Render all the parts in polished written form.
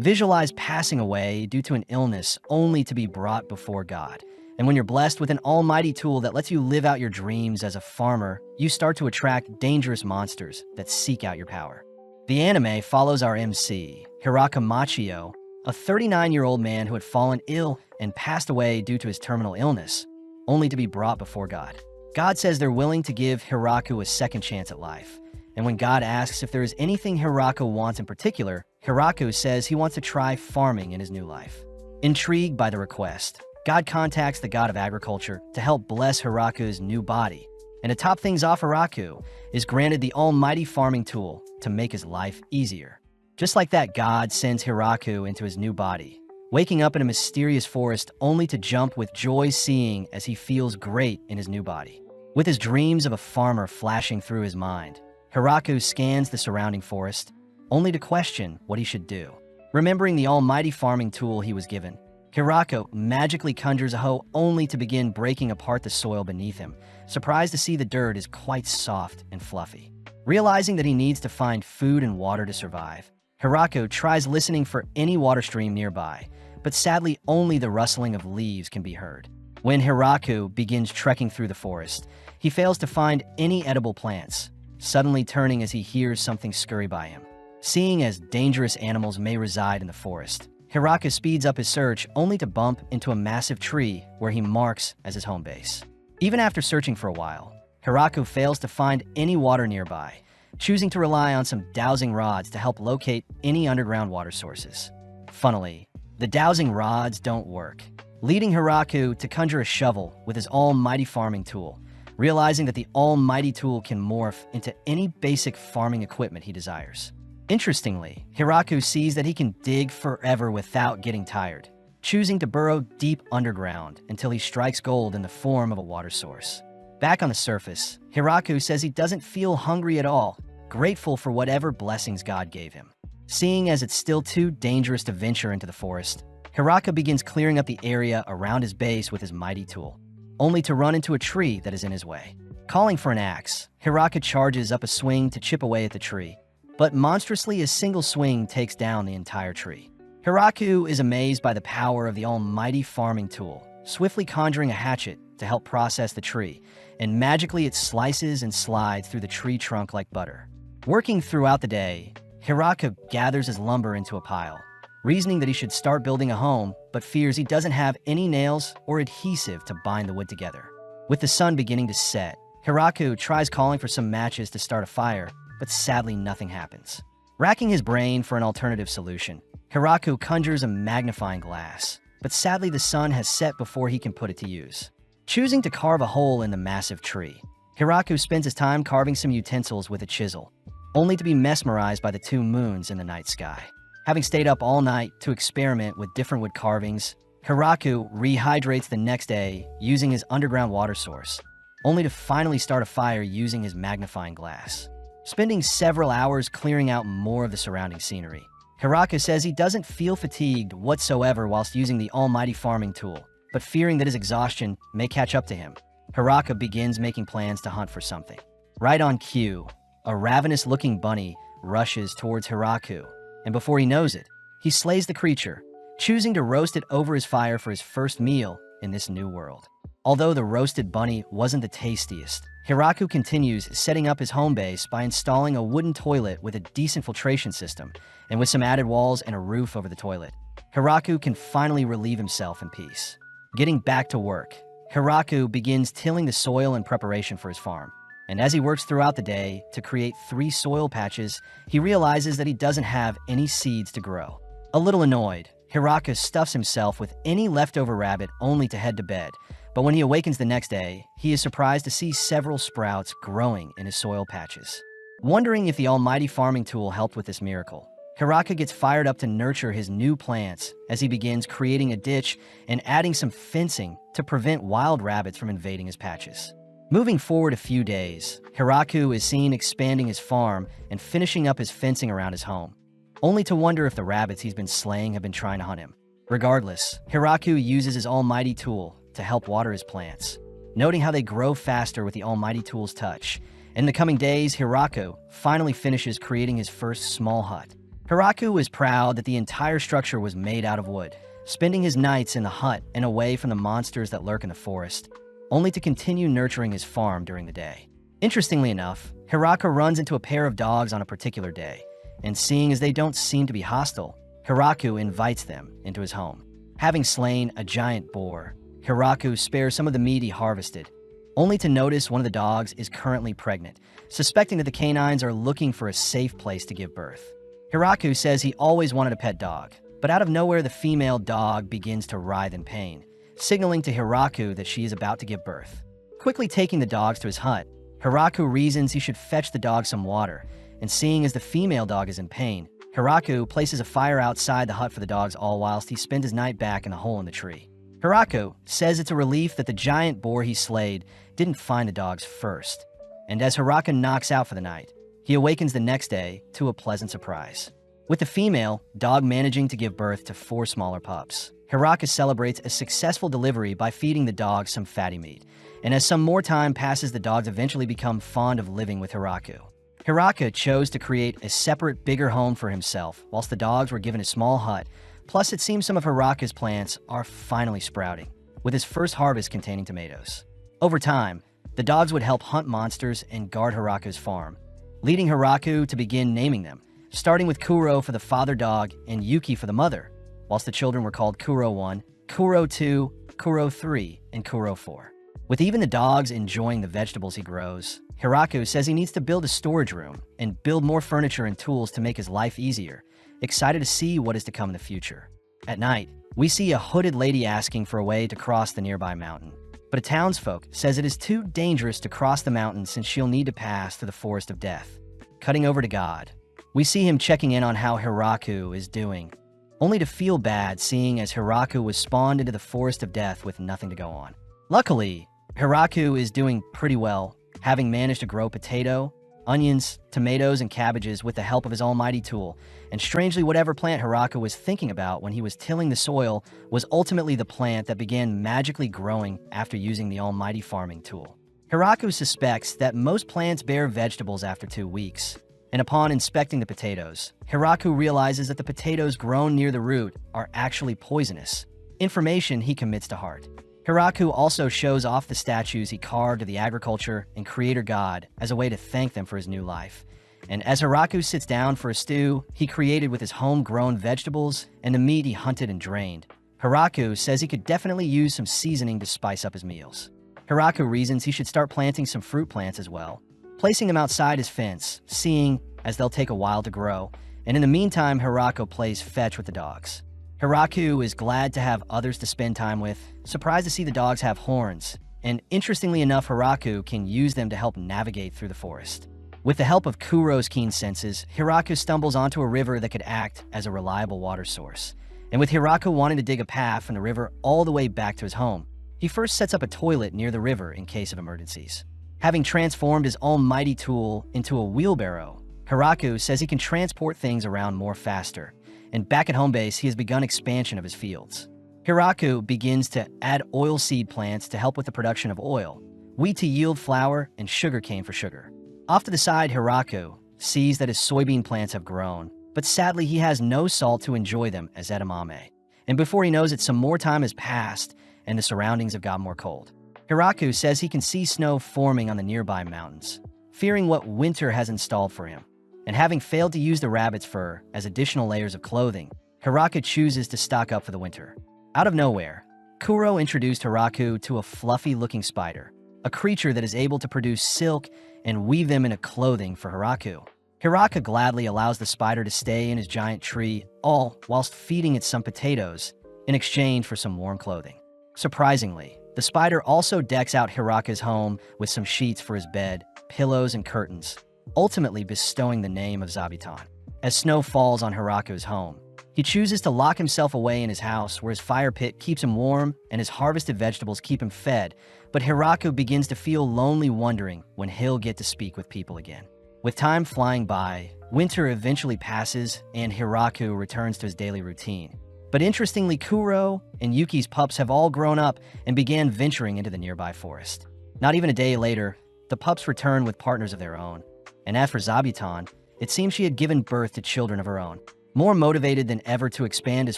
Visualize passing away due to an illness only to be brought before God. And when you're blessed with an almighty tool that lets you live out your dreams as a farmer, you start to attract dangerous monsters that seek out your power. The anime follows our MC, Hiraka Machio, a 39-year-old man who had fallen ill and passed away due to his terminal illness, only to be brought before God. God says they're willing to give Hiraku a second chance at life. And when God asks if there is anything Hiraku wants in particular, Hiraku says he wants to try farming in his new life. Intrigued by the request, God contacts the god of agriculture to help bless Hiraku's new body. And to top things off, Hiraku is granted the almighty farming tool to make his life easier. Just like that, God sends Hiraku into his new body, waking up in a mysterious forest only to jump with joy seeing as he feels great in his new body. With his dreams of a farmer flashing through his mind, Hiraku scans the surrounding forest, only to question what he should do. Remembering the almighty farming tool he was given, Hiraku magically conjures a hoe only to begin breaking apart the soil beneath him, surprised to see the dirt is quite soft and fluffy. Realizing that he needs to find food and water to survive, Hiraku tries listening for any water stream nearby, but sadly only the rustling of leaves can be heard. When Hiraku begins trekking through the forest, he fails to find any edible plants, suddenly turning as he hears something scurry by him. Seeing as dangerous animals may reside in the forest, Hiraku speeds up his search only to bump into a massive tree where he marks as his home base. Even after searching for a while, Hiraku fails to find any water nearby, choosing to rely on some dowsing rods to help locate any underground water sources. Funnily, the dowsing rods don't work, leading Hiraku to conjure a shovel with his almighty farming tool, realizing that the almighty tool can morph into any basic farming equipment he desires. Interestingly, Hiraku sees that he can dig forever without getting tired, choosing to burrow deep underground until he strikes gold in the form of a water source. Back on the surface, Hiraku says he doesn't feel hungry at all, grateful for whatever blessings God gave him. Seeing as it's still too dangerous to venture into the forest, Hiraku begins clearing up the area around his base with his mighty tool, only to run into a tree that is in his way. Calling for an axe, Hiraku charges up a swing to chip away at the tree, but monstrously a single swing takes down the entire tree. Hiraku is amazed by the power of the almighty farming tool, swiftly conjuring a hatchet to help process the tree, and magically it slices and slides through the tree trunk like butter. Working throughout the day, Hiraku gathers his lumber into a pile, reasoning that he should start building a home, but fears he doesn't have any nails or adhesive to bind the wood together. With the sun beginning to set, Hiraku tries calling for some matches to start a fire, but sadly nothing happens. Racking his brain for an alternative solution, Hiraku conjures a magnifying glass, but sadly the sun has set before he can put it to use. Choosing to carve a hole in the massive tree, Hiraku spends his time carving some utensils with a chisel, only to be mesmerized by the two moons in the night sky. Having stayed up all night to experiment with different wood carvings, Hiraku rehydrates the next day using his underground water source, only to finally start a fire using his magnifying glass. Spending several hours clearing out more of the surrounding scenery, Hiraku says he doesn't feel fatigued whatsoever whilst using the almighty farming tool, but fearing that his exhaustion may catch up to him, Hiraku begins making plans to hunt for something. Right on cue, a ravenous-looking bunny rushes towards Hiraku, and before he knows it, he slays the creature, choosing to roast it over his fire for his first meal in this new world. Although the roasted bunny wasn't the tastiest, Hiraku continues setting up his home base by installing a wooden toilet with a decent filtration system, and with some added walls and a roof over the toilet, Hiraku can finally relieve himself in peace. Getting back to work, Hiraku begins tilling the soil in preparation for his farm. And as he works throughout the day to create 3 soil patches, he realizes that he doesn't have any seeds to grow. A little annoyed, Hiraku stuffs himself with any leftover rabbit only to head to bed, but when he awakens the next day, he is surprised to see several sprouts growing in his soil patches. Wondering if the almighty farming tool helped with this miracle, Hiraku gets fired up to nurture his new plants as he begins creating a ditch and adding some fencing to prevent wild rabbits from invading his patches. Moving forward a few days, Hiraku is seen expanding his farm and finishing up his fencing around his home, only to wonder if the rabbits he's been slaying have been trying to hunt him. Regardless, Hiraku uses his almighty tool to help water his plants, noting how they grow faster with the almighty tool's touch. In the coming days, Hiraku finally finishes creating his first small hut. Hiraku is proud that the entire structure was made out of wood, spending his nights in the hut and away from the monsters that lurk in the forest, only to continue nurturing his farm during the day. Interestingly enough, Hiraku runs into a pair of dogs on a particular day, and seeing as they don't seem to be hostile, Hiraku invites them into his home. Having slain a giant boar, Hiraku spares some of the meat he harvested, only to notice one of the dogs is currently pregnant, suspecting that the canines are looking for a safe place to give birth. Hiraku says he always wanted a pet dog, but out of nowhere the female dog begins to writhe in pain, signaling to Hiraku that she is about to give birth. Quickly taking the dogs to his hut, Hiraku reasons he should fetch the dog some water, and seeing as the female dog is in pain, Hiraku places a fire outside the hut for the dogs all whilst he spends his night back in the hole in the tree. Hiraku says it's a relief that the giant boar he slayed didn't find the dogs first, and as Hiraku knocks out for the night, he awakens the next day to a pleasant surprise. With the female dog managing to give birth to 4 smaller pups, Hiraku celebrates a successful delivery by feeding the dogs some fatty meat, and as some more time passes, the dogs eventually become fond of living with Hiraku. Hiraku chose to create a separate, bigger home for himself, whilst the dogs were given a small hut. Plus, it seems some of Hiraku's plants are finally sprouting, with his first harvest containing tomatoes. Over time, the dogs would help hunt monsters and guard Hiraku's farm, leading Hiraku to begin naming them, starting with Kuro for the father dog and Yuki for the mother, whilst the children were called Kuro 1, Kuro 2, Kuro 3, and Kuro 4. With even the dogs enjoying the vegetables he grows, Hiraku says he needs to build a storage room and build more furniture and tools to make his life easier, excited to see what is to come in the future. At night, we see a hooded lady asking for a way to cross the nearby mountain, but a townsfolk says it is too dangerous to cross the mountain since she'll need to pass through the forest of death. Cutting over to God, we see him checking in on how Hiraku is doing, only to feel bad seeing as Hiraku was spawned into the forest of death with nothing to go on. Luckily, Hiraku is doing pretty well, having managed to grow potato, onions, tomatoes, and cabbages with the help of his almighty tool, and strangely whatever plant Hiraku was thinking about when he was tilling the soil was ultimately the plant that began magically growing after using the almighty farming tool. Hiraku suspects that most plants bear vegetables after 2 weeks, and upon inspecting the potatoes, Hiraku realizes that the potatoes grown near the root are actually poisonous, information he commits to heart. Hiraku also shows off the statues he carved of the agriculture and creator god as a way to thank them for his new life. And as Hiraku sits down for a stew he created with his homegrown vegetables and the meat he hunted and drained, Hiraku says he could definitely use some seasoning to spice up his meals. Hiraku reasons he should start planting some fruit plants as well, placing them outside his fence, seeing as they'll take a while to grow, and in the meantime Hiraku plays fetch with the dogs. Hiraku is glad to have others to spend time with, surprised to see the dogs have horns, and interestingly enough, Hiraku can use them to help navigate through the forest. With the help of Kuro's keen senses, Hiraku stumbles onto a river that could act as a reliable water source. And with Hiraku wanting to dig a path from the river all the way back to his home, he first sets up a toilet near the river in case of emergencies. Having transformed his almighty tool into a wheelbarrow, Hiraku says he can transport things around more faster, and back at home base, he has begun expansion of his fields. Hiraku begins to add oilseed plants to help with the production of oil, wheat to yield flour, and sugarcane for sugar. Off to the side, Hiraku sees that his soybean plants have grown, but sadly he has no salt to enjoy them as edamame. And before he knows it, some more time has passed and the surroundings have gotten more cold. Hiraku says he can see snow forming on the nearby mountains, fearing what winter has installed for him. And having failed to use the rabbit's fur as additional layers of clothing, Hiraku chooses to stock up for the winter. Out of nowhere, Kuro introduced Hiraku to a fluffy-looking spider, a creature that is able to produce silk and weave them into clothing for Hiraku. Hiraku gladly allows the spider to stay in his giant tree, all whilst feeding it some potatoes in exchange for some warm clothing. Surprisingly, the spider also decks out Hiraku's home with some sheets for his bed, pillows, and curtains, ultimately bestowing the name of Zabuton. As snow falls on Hiraku's home, he chooses to lock himself away in his house where his fire pit keeps him warm and his harvested vegetables keep him fed, but Hiraku begins to feel lonely, wondering when he'll get to speak with people again. With time flying by, winter eventually passes and Hiraku returns to his daily routine. But interestingly, Kuro and Yuki's pups have all grown up and began venturing into the nearby forest. Not even a day later, the pups return with partners of their own. And as for Zabuton, it seems she had given birth to children of her own. more motivated than ever to expand his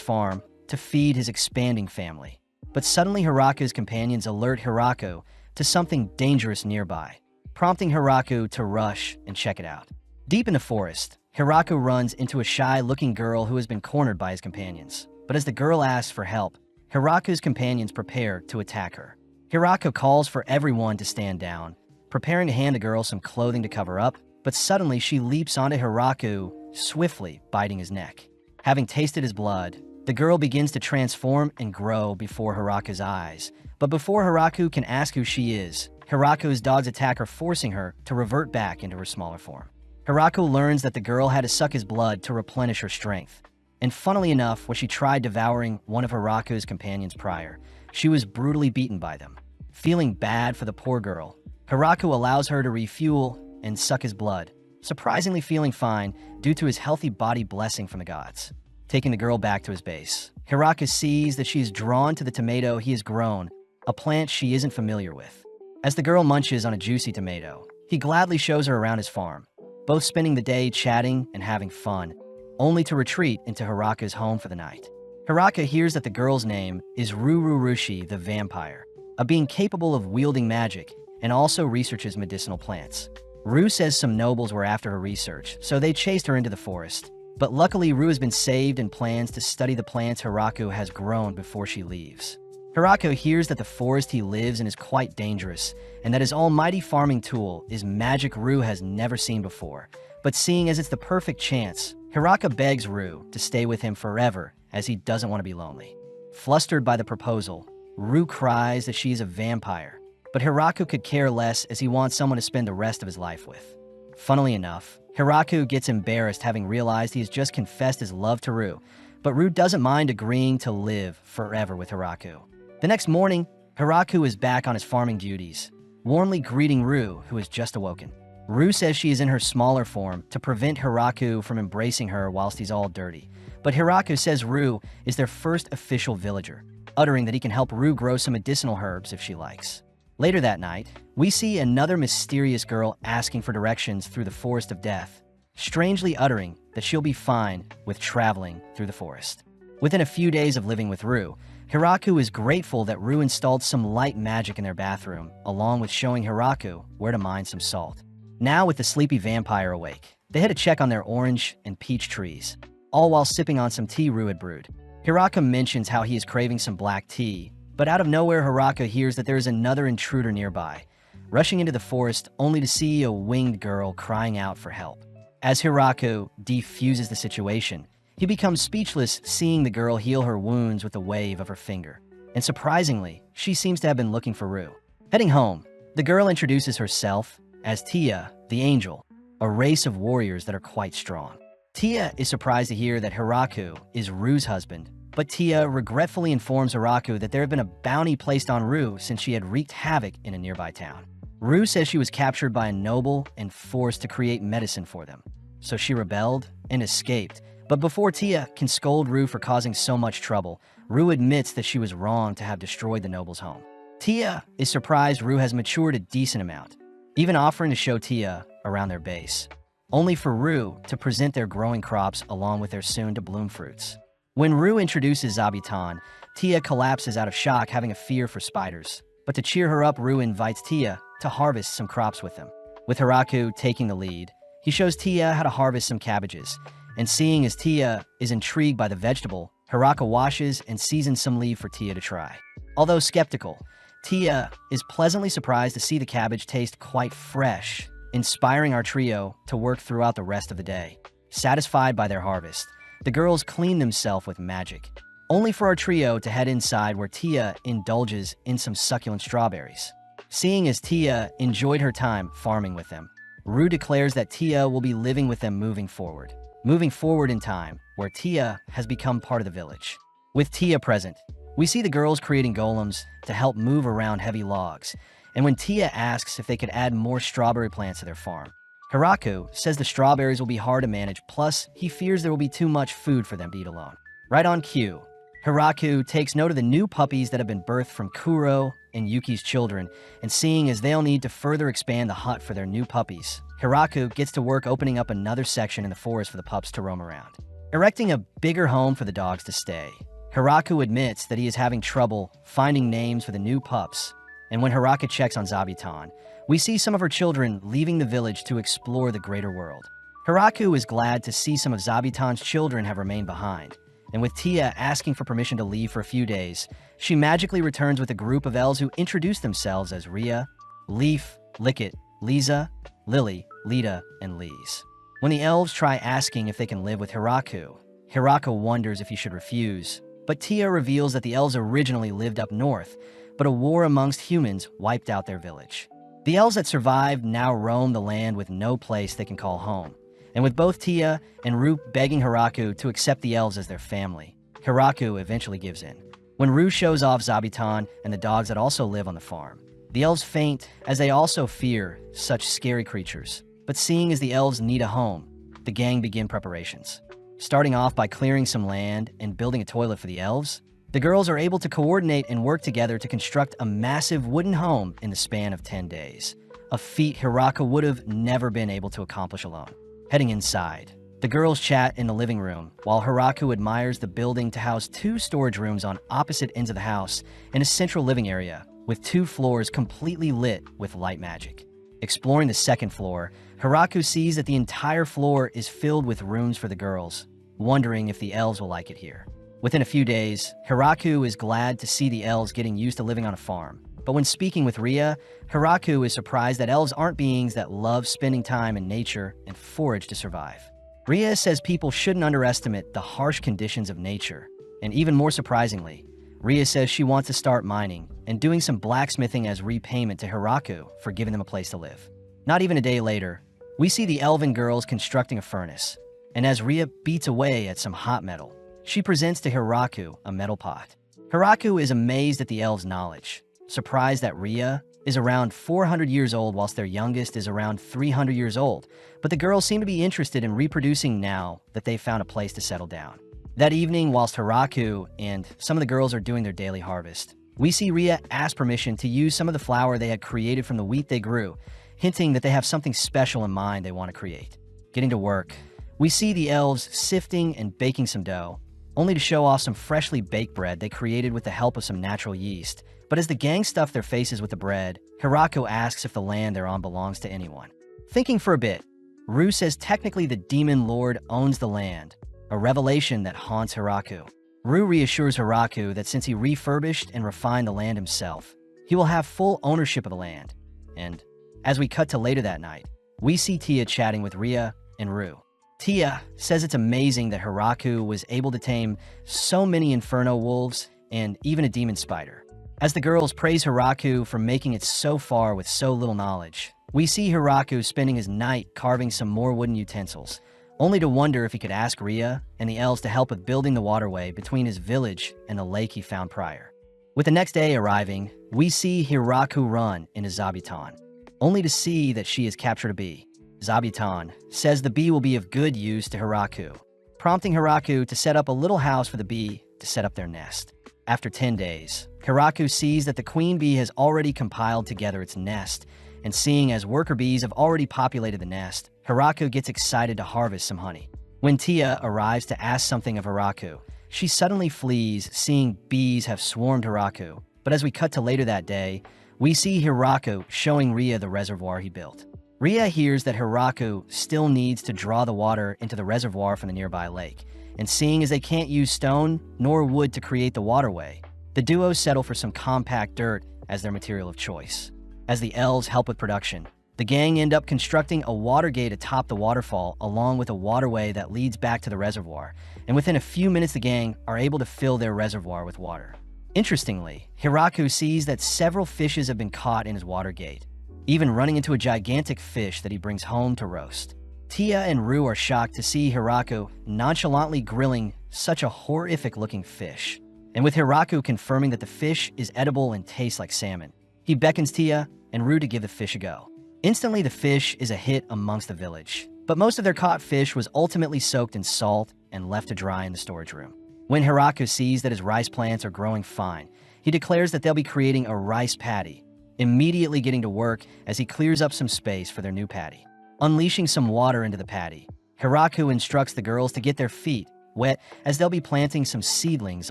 farm to feed his expanding family. But suddenly Hiraku's companions alert Hiraku to something dangerous nearby, prompting Hiraku to rush and check it out. Deep in the forest, Hiraku runs into a shy-looking girl who has been cornered by his companions. But as the girl asks for help, Hiraku's companions prepare to attack her. Hiraku calls for everyone to stand down, preparing to hand the girl some clothing to cover up, but suddenly she leaps onto Hiraku, swiftly biting his neck. Having tasted his blood, the girl begins to transform and grow before Hiraku's eyes. But before Hiraku can ask who she is, Hiraku's dogs attack her, forcing her to revert back into her smaller form. Hiraku learns that the girl had to suck his blood to replenish her strength. And funnily enough, when she tried devouring one of Hiraku's companions prior, she was brutally beaten by them. Feeling bad for the poor girl, Hiraku allows her to refuel and suck his blood, surprisingly feeling fine due to his healthy body blessing from the gods. Taking the girl back to his base, Hiraku sees that she is drawn to the tomato he has grown, a plant she isn't familiar with. As the girl munches on a juicy tomato, he gladly shows her around his farm, both spending the day chatting and having fun, only to retreat into Hiraku's home for the night. Hiraku hears that the girl's name is Rururushi the vampire, a being capable of wielding magic and also researches medicinal plants. Ru says some nobles were after her research, so they chased her into the forest. But luckily, Ru has been saved and plans to study the plants Hiraku has grown before she leaves. Hiraku hears that the forest he lives in is quite dangerous, and that his almighty farming tool is magic Ru has never seen before. But seeing as it's the perfect chance, Hiraku begs Ru to stay with him forever, as he doesn't want to be lonely. Flustered by the proposal, Ru cries that she is a vampire, but Hiraku could care less as he wants someone to spend the rest of his life with. Funnily enough, Hiraku gets embarrassed having realized he has just confessed his love to Ru, but Ru doesn't mind agreeing to live forever with Hiraku. The next morning, Hiraku is back on his farming duties, warmly greeting Ru, who has just awoken. Ru says she is in her smaller form to prevent Hiraku from embracing her whilst he's all dirty, but Hiraku says Ru is their first official villager, uttering that he can help Ru grow some medicinal herbs if she likes. Later that night, we see another mysterious girl asking for directions through the forest of death, strangely uttering that she'll be fine with traveling through the forest. Within a few days of living with Ru, Hiraku is grateful that Ru installed some light magic in their bathroom, along with showing Hiraku where to mine some salt. Now with the sleepy vampire awake, they head to check on their orange and peach trees, all while sipping on some tea Ru had brewed. Hiraku mentions how he is craving some black tea, but out of nowhere Hiraku hears that there is another intruder nearby, rushing into the forest only to see a winged girl crying out for help. As Hiraku defuses the situation, he becomes speechless seeing the girl heal her wounds with a wave of her finger. And surprisingly, she seems to have been looking for Ru. Heading home, the girl introduces herself as Tia, the Angel, a race of warriors that are quite strong. Tia is surprised to hear that Hiraku is Ru's husband, but Tia regretfully informs Hiraku that there had been a bounty placed on Ru since she had wreaked havoc in a nearby town. Ru says she was captured by a noble and forced to create medicine for them, so she rebelled and escaped. But before Tia can scold Ru for causing so much trouble, Ru admits that she was wrong to have destroyed the noble's home. Tia is surprised Ru has matured a decent amount, even offering to show Tia around their base, only for Ru to present their growing crops along with their soon-to-bloom fruits. When Ru introduces Zabuton, Tia collapses out of shock, having a fear for spiders. But to cheer her up, Ru invites Tia to harvest some crops with him. With Hiraku taking the lead, he shows Tia how to harvest some cabbages, and seeing as Tia is intrigued by the vegetable, Hiraku washes and seasons some leaf for Tia to try. Although skeptical, Tia is pleasantly surprised to see the cabbage taste quite fresh, inspiring our trio to work throughout the rest of the day. Satisfied by their harvest, the girls clean themselves with magic, only for our trio to head inside where Tia indulges in some succulent strawberries. Seeing as Tia enjoyed her time farming with them, Ru declares that Tia will be living with them moving forward in time, where Tia has become part of the village. With Tia present, we see the girls creating golems to help move around heavy logs, and when Tia asks if they could add more strawberry plants to their farm, Hiraku says the strawberries will be hard to manage, plus he fears there will be too much food for them to eat alone. Right on cue, Hiraku takes note of the new puppies that have been birthed from Kuro and Yuki's children, and seeing as they'll need to further expand the hut for their new puppies, Hiraku gets to work opening up another section in the forest for the pups to roam around. erecting a bigger home for the dogs to stay. Hiraku admits that he is having trouble finding names for the new pups, and when Hiraka checks on Zabuton, we see some of her children leaving the village to explore the greater world. Hiraku is glad to see some of Zabuton's children have remained behind, and with Tia asking for permission to leave for a few days, she magically returns with a group of elves who introduce themselves as Ria, Leaf, Lickit, Lisa, Lily, Lita, and Lise. When the elves try asking if they can live with Hiraku, Hiraka wonders if he should refuse, but Tia reveals that the elves originally lived up north, but a war amongst humans wiped out their village. The elves that survived now roam the land with no place they can call home, and with both Tia and Ru begging Hiraku to accept the elves as their family, Hiraku eventually gives in. When Ru shows off Zabuton and the dogs that also live on the farm, the elves faint as they also fear such scary creatures. But seeing as the elves need a home, the gang begin preparations. Starting off by clearing some land and building a toilet for the elves, the girls are able to coordinate and work together to construct a massive wooden home in the span of 10 days, a feat Hiraka would have never been able to accomplish alone. Heading inside, the girls chat in the living room, while Hiraku admires the building to house 2 storage rooms on opposite ends of the house and a central living area, with 2 floors completely lit with light magic. Exploring the second floor, Hiraku sees that the entire floor is filled with rooms for the girls, wondering if the elves will like it here. Within a few days, Hiraku is glad to see the elves getting used to living on a farm. But when speaking with Ria, Hiraku is surprised that elves aren't beings that love spending time in nature and forage to survive. Ria says people shouldn't underestimate the harsh conditions of nature, and even more surprisingly, Ria says she wants to start mining and doing some blacksmithing as repayment to Hiraku for giving them a place to live. Not even a day later, we see the elven girls constructing a furnace, and as Ria beats away at some hot metal, she presents to Hiraku a metal pot. Hiraku is amazed at the elves' knowledge, surprised that Ria is around 400 years old whilst their youngest is around 300 years old, but the girls seem to be interested in reproducing now that they've found a place to settle down. That evening, whilst Hiraku and some of the girls are doing their daily harvest, we see Ria ask permission to use some of the flour they had created from the wheat they grew, hinting that they have something special in mind they want to create. Getting to work, we see the elves sifting and baking some dough, only to show off some freshly baked bread they created with the help of some natural yeast. But as the gang stuff their faces with the bread, Hiraku asks if the land they're on belongs to anyone. Thinking for a bit, Ru says technically the demon lord owns the land, a revelation that haunts Hiraku. Ru reassures Hiraku that since he refurbished and refined the land himself, he will have full ownership of the land. And as we cut to later that night, we see Tia chatting with Ria and Ru. Tia says it's amazing that Hiraku was able to tame so many inferno wolves and even a demon spider. As the girls praise Hiraku for making it so far with so little knowledge, we see Hiraku spending his night carving some more wooden utensils, only to wonder if he could ask Ria and the elves to help with building the waterway between his village and the lake he found prior. With the next day arriving, we see Hiraku run into Zabuton, only to see that she has captured a bee. Zabuton says the bee will be of good use to Hiraku, prompting Hiraku to set up a little house for the bee to set up their nest. After 10 days, Hiraku sees that the queen bee has already compiled together its nest, and seeing as worker bees have already populated the nest, Hiraku gets excited to harvest some honey. When Tia arrives to ask something of Hiraku, she suddenly flees, seeing bees have swarmed Hiraku. But as we cut to later that day, we see Hiraku showing Ria the reservoir he built. Ria hears that Hiraku still needs to draw the water into the reservoir from the nearby lake, and seeing as they can't use stone nor wood to create the waterway, the duo settle for some compact dirt as their material of choice. As the elves help with production, the gang end up constructing a water gate atop the waterfall along with a waterway that leads back to the reservoir, and within a few minutes the gang are able to fill their reservoir with water. Interestingly, Hiraku sees that several fishes have been caught in his water gate, even running into a gigantic fish that he brings home to roast. Tia and Ru are shocked to see Hiraku nonchalantly grilling such a horrific-looking fish, and with Hiraku confirming that the fish is edible and tastes like salmon, he beckons Tia and Ru to give the fish a go. Instantly, the fish is a hit amongst the village, but most of their caught fish was ultimately soaked in salt and left to dry in the storage room. When Hiraku sees that his rice plants are growing fine, he declares that they'll be creating a rice paddy, immediately getting to work as he clears up some space for their new paddy. Unleashing some water into the paddy, Hiraku instructs the girls to get their feet wet as they'll be planting some seedlings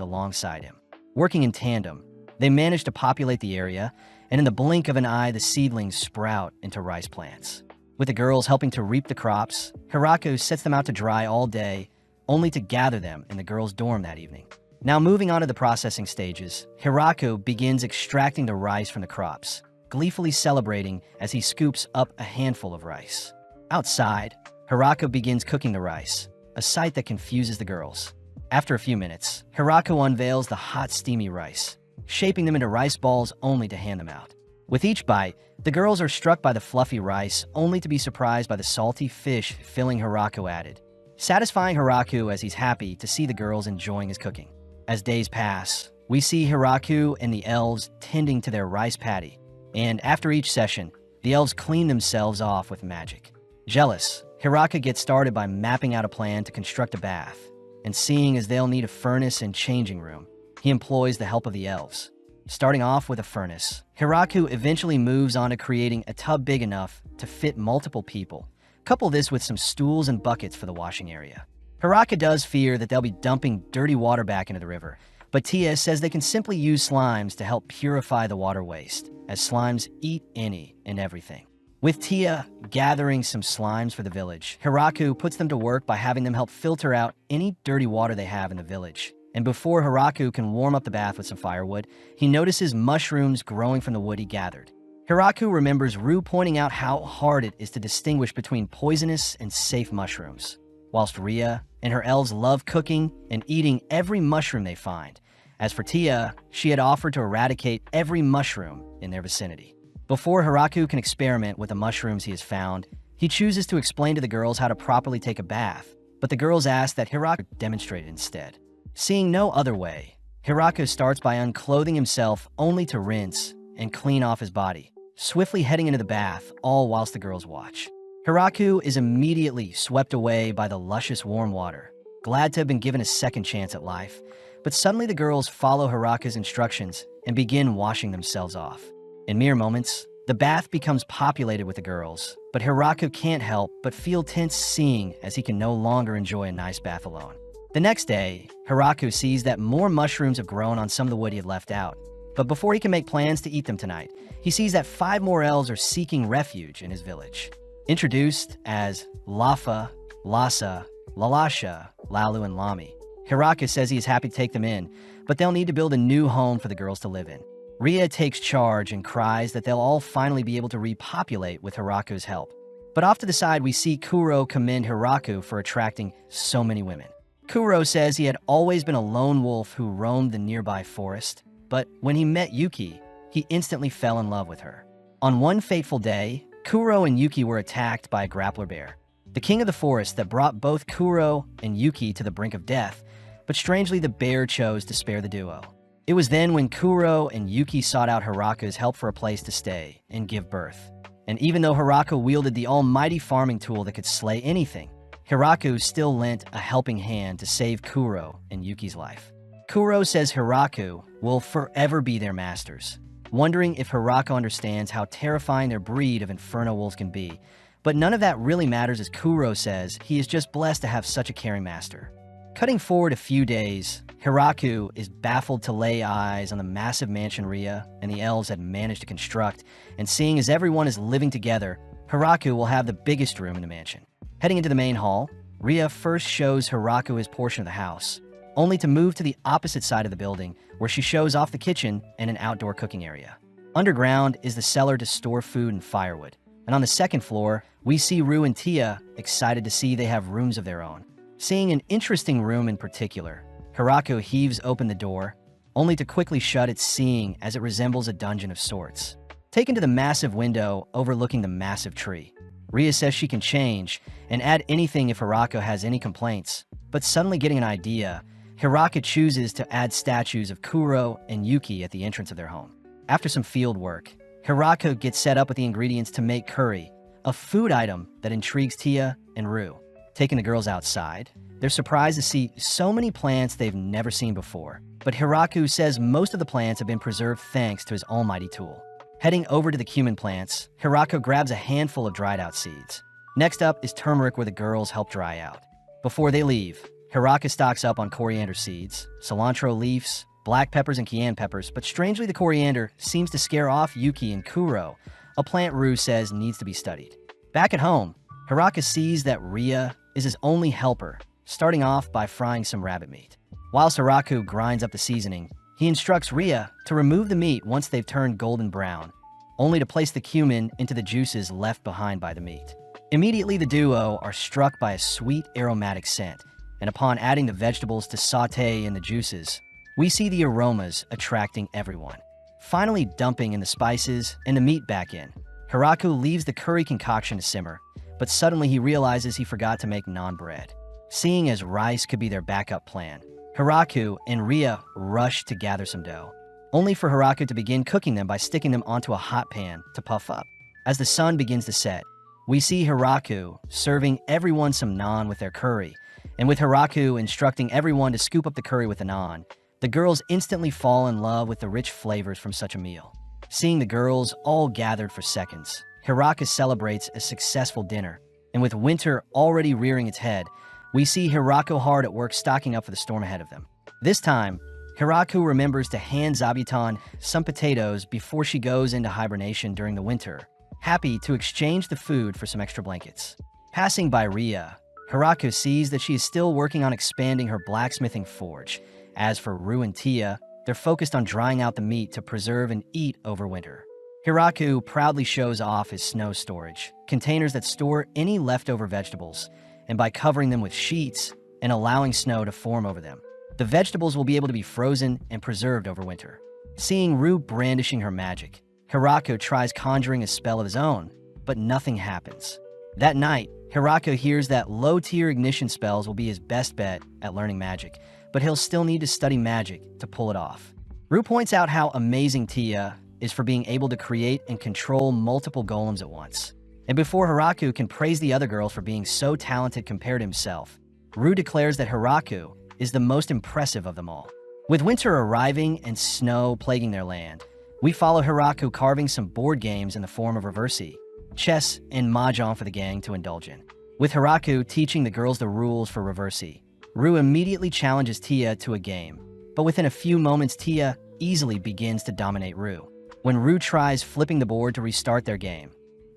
alongside him. Working in tandem, they manage to populate the area, and in the blink of an eye, the seedlings sprout into rice plants. With the girls helping to reap the crops, Hirako sets them out to dry all day, only to gather them in the girls' dorm that evening. Now moving on to the processing stages, Hirako begins extracting the rice from the crops, gleefully celebrating as he scoops up a handful of rice. Outside, Hirako begins cooking the rice, a sight that confuses the girls. After a few minutes, Hirako unveils the hot, steamy rice, shaping them into rice balls only to hand them out. With each bite, the girls are struck by the fluffy rice, only to be surprised by the salty fish filling Hirako added, satisfying Hirako as he's happy to see the girls enjoying his cooking. As days pass, we see Hirako and the elves tending to their rice paddy, and after each session, the elves clean themselves off with magic. Jealous, Hirako gets started by mapping out a plan to construct a bath, and seeing as they'll need a furnace and changing room, he employs the help of the elves. Starting off with a furnace, Hirako eventually moves on to creating a tub big enough to fit multiple people. Couple this with some stools and buckets for the washing area. Hirako does fear that they'll be dumping dirty water back into the river, but Tia says they can simply use slimes to help purify the water waste, as slimes eat any and everything. With Tia gathering some slimes for the village, Hirako puts them to work by having them help filter out any dirty water they have in the village. And before Hirako can warm up the bath with some firewood, he notices mushrooms growing from the wood he gathered. Hirako remembers Rue pointing out how hard it is to distinguish between poisonous and safe mushrooms, whilst Ria and her elves love cooking and eating every mushroom they find. As for Tia, she had offered to eradicate every mushroom in their vicinity. Before Hirako can experiment with the mushrooms he has found, he chooses to explain to the girls how to properly take a bath, but the girls ask that Hirako demonstrate it instead. Seeing no other way, Hirako starts by unclothing himself only to rinse and clean off his body, swiftly heading into the bath, all whilst the girls watch. Hirako is immediately swept away by the luscious warm water, glad to have been given a second chance at life, but suddenly the girls follow Hirako's instructions and begin washing themselves off. In mere moments, the bath becomes populated with the girls, but Hirako can't help but feel tense seeing as he can no longer enjoy a nice bath alone. The next day, Hirako sees that more mushrooms have grown on some of the wood he had left out. But before he can make plans to eat them tonight, he sees that 5 more elves are seeking refuge in his village. Introduced as Lafa, Lhasa, Lalasha, Lalu, and Lami, Hirako says he is happy to take them in, but they'll need to build a new home for the girls to live in. Ria takes charge and cries that they'll all finally be able to repopulate with Hirako's help. But off to the side, we see Kuro commend Hirako for attracting so many women. Kuro says he had always been a lone wolf who roamed the nearby forest, but when he met Yuki, he instantly fell in love with her. On one fateful day, Kuro and Yuki were attacked by a grappler bear, the king of the forest that brought both Kuro and Yuki to the brink of death, but strangely the bear chose to spare the duo. It was then when Kuro and Yuki sought out Hirako's help for a place to stay and give birth. And even though Hirako wielded the almighty farming tool that could slay anything, Hirako still lent a helping hand to save Kuro and Yuki's life. Kuro says Hirako will forever be their masters, wondering if Hirako understands how terrifying their breed of inferno wolves can be. But none of that really matters, as Kuro says he is just blessed to have such a caring master. Cutting forward a few days, Hirako is baffled to lay eyes on the massive mansion Ria and the elves had managed to construct, and seeing as everyone is living together, Hirako will have the biggest room in the mansion. Heading into the main hall, Ria first shows Hirako his portion of the house, only to move to the opposite side of the building, where she shows off the kitchen and an outdoor cooking area. Underground is the cellar to store food and firewood, and on the second floor, we see Rue and Tia excited to see they have rooms of their own. Seeing an interesting room in particular, Hirako heaves open the door, only to quickly shut it, seeing as it resembles a dungeon of sorts. Taken to the massive window overlooking the massive tree, Ria says she can change and add anything if Hirako has any complaints, but suddenly getting an idea, Hirako chooses to add statues of Kuro and Yuki at the entrance of their home. After some field work, Hirako gets set up with the ingredients to make curry, a food item that intrigues Tia and Rue. Taking the girls outside, they're surprised to see so many plants they've never seen before, but Hirako says most of the plants have been preserved thanks to his almighty tool. Heading over to the cumin plants, Hirako grabs a handful of dried out seeds. Next up is turmeric, where the girls help dry out. Before they leave, Hiraka stocks up on coriander seeds, cilantro leaves, black peppers, and cayenne peppers, but strangely the coriander seems to scare off Yuki and Kuro, a plant Rue says needs to be studied. Back at home, Hiraka sees that Ria is his only helper, starting off by frying some rabbit meat. Whilst Hiraku grinds up the seasoning, he instructs Ria to remove the meat once they've turned golden brown, only to place the cumin into the juices left behind by the meat. Immediately, the duo are struck by a sweet, aromatic scent, and upon adding the vegetables to sauté in the juices, we see the aromas attracting everyone. Finally dumping in the spices and the meat back in, Hiraku leaves the curry concoction to simmer, but suddenly he realizes he forgot to make naan bread. Seeing as rice could be their backup plan, Hiraku and Ria rush to gather some dough, only for Hiraku to begin cooking them by sticking them onto a hot pan to puff up. As the sun begins to set, we see Hiraku serving everyone some naan with their curry, and with Hiraku instructing everyone to scoop up the curry with the naan, the girls instantly fall in love with the rich flavors from such a meal. Seeing the girls all gathered for seconds, Hiraku celebrates a successful dinner, and with winter already rearing its head, we see Hiraku hard at work stocking up for the storm ahead of them. This time, Hiraku remembers to hand Zabuton some potatoes before she goes into hibernation during the winter, happy to exchange the food for some extra blankets. Passing by Ria, Hiraku sees that she is still working on expanding her blacksmithing forge. As for Rue and Tia, they're focused on drying out the meat to preserve and eat over winter. Hiraku proudly shows off his snow storage, containers that store any leftover vegetables, and by covering them with sheets and allowing snow to form over them, the vegetables will be able to be frozen and preserved over winter. Seeing Rue brandishing her magic, Hiraku tries conjuring a spell of his own, but nothing happens. That night, Hiraku hears that low-tier ignition spells will be his best bet at learning magic, but he'll still need to study magic to pull it off. Rue points out how amazing Tia is for being able to create and control multiple golems at once. And before Hiraku can praise the other girls for being so talented compared to himself, Rue declares that Hiraku is the most impressive of them all. With winter arriving and snow plaguing their land, we follow Hiraku carving some board games in the form of reversi, chess, and mahjong for the gang to indulge in. With Hiraku teaching the girls the rules for reversi, Rue immediately challenges Tia to a game, but within a few moments Tia easily begins to dominate Rue. When Rue tries flipping the board to restart their game,